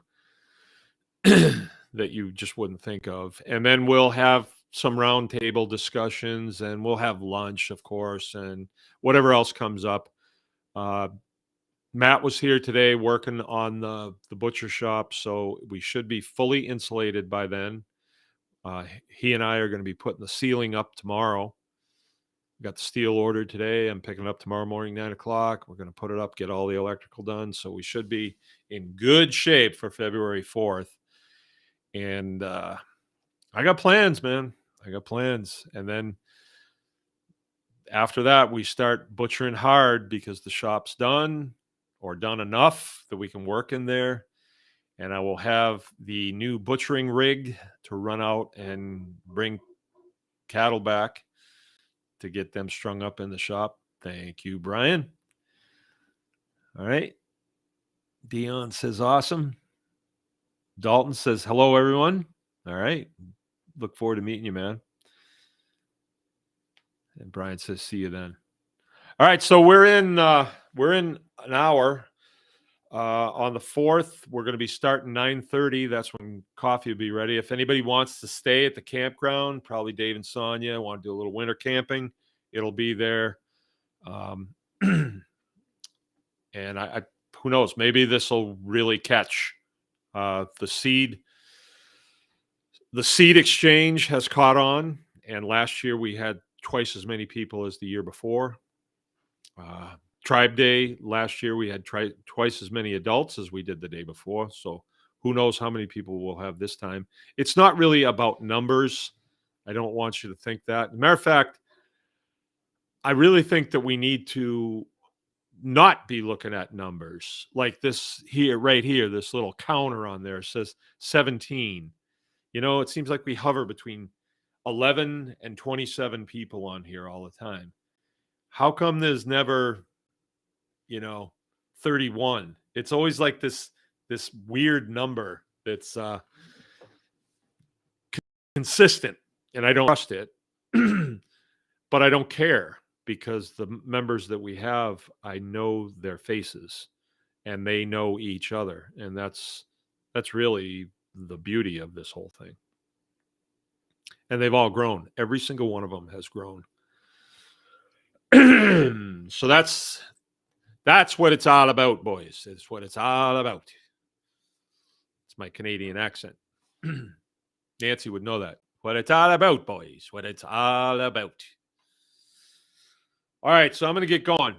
that you just wouldn't think of. And then we'll have some roundtable discussions, and we'll have lunch, of course, and whatever else comes up. Matt was here today working on the butcher shop, so we should be fully insulated by then. He and I are going to be putting the ceiling up tomorrow. We got the steel ordered today. I'm picking it up tomorrow morning, 9 o'clock. We're going to put it up, get all the electrical done. So we should be in good shape for February 4th. And I got plans, man. I got plans. And then after that, we start butchering hard because the shop's done or done enough that we can work in there. And I will have the new butchering rig to run out and bring cattle back to get them strung up in the shop. Thank you, Brian. All right. Dion says, awesome. Dalton says, hello, everyone. All right. Look forward to meeting you, man. And Brian says, see you then. All right. So we're in an hour. On the 4th, we're going to be starting 9:30. That's when coffee will be ready. If anybody wants to stay at the campground, probably Dave and Sonia want to do a little winter camping, it'll be there. And I who knows, maybe this will really catch. The seed exchange has caught on, and last year we had twice as many people as the year before. Tribe Day last year, we had twice as many adults as we did the day before. So who knows how many people we'll have this time. It's not really about numbers. I don't want you to think that. As a matter of fact, I really think that we need to not be looking at numbers like this here, right here, this little counter on there says 17. It seems like we hover between 11 and 27 people on here all the time. How come there's never 31? It's always like this weird number that's consistent, and I don't trust it. But I don't care, because the members that we have, I know their faces and they know each other, and that's really the beauty of this whole thing. And they've all grown. Every single one of them has grown. So that's what it's all about, boys. It's what it's all about. It's my Canadian accent. Nancy would know that. What it's all about, boys. What it's all about. All right, so I'm going to get going.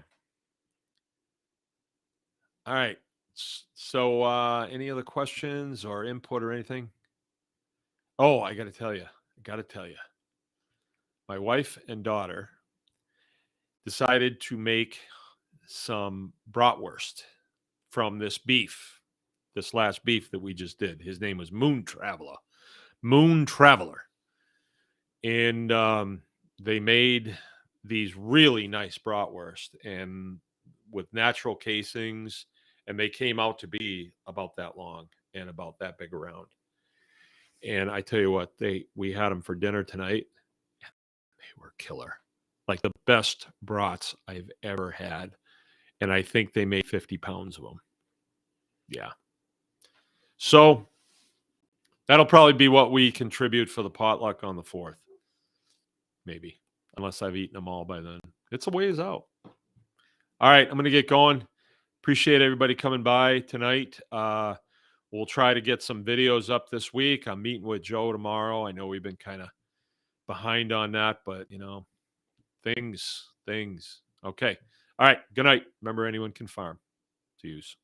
All right. So any other questions or input or anything? Oh, I got to tell you. My wife and daughter decided to make some bratwurst from this last beef that we just did. His name was Moon Traveler. And they made these really nice bratwurst, and with natural casings, and they came out to be about that long and about that big around. And I tell you what, we had them for dinner tonight. They were killer. Like the best brats I've ever had. And I think they made 50 pounds of them. Yeah. So That'll probably be what we contribute for the potluck on the 4th. Maybe. Unless I've eaten them all by then. It's a ways out. All right, I'm going to get going. Appreciate everybody coming by tonight. We'll try to get some videos up this week. I'm meeting with Joe tomorrow. I know we've been kind of behind on that, but things. Okay. All right. Good night. Remember, anyone can farm. To use.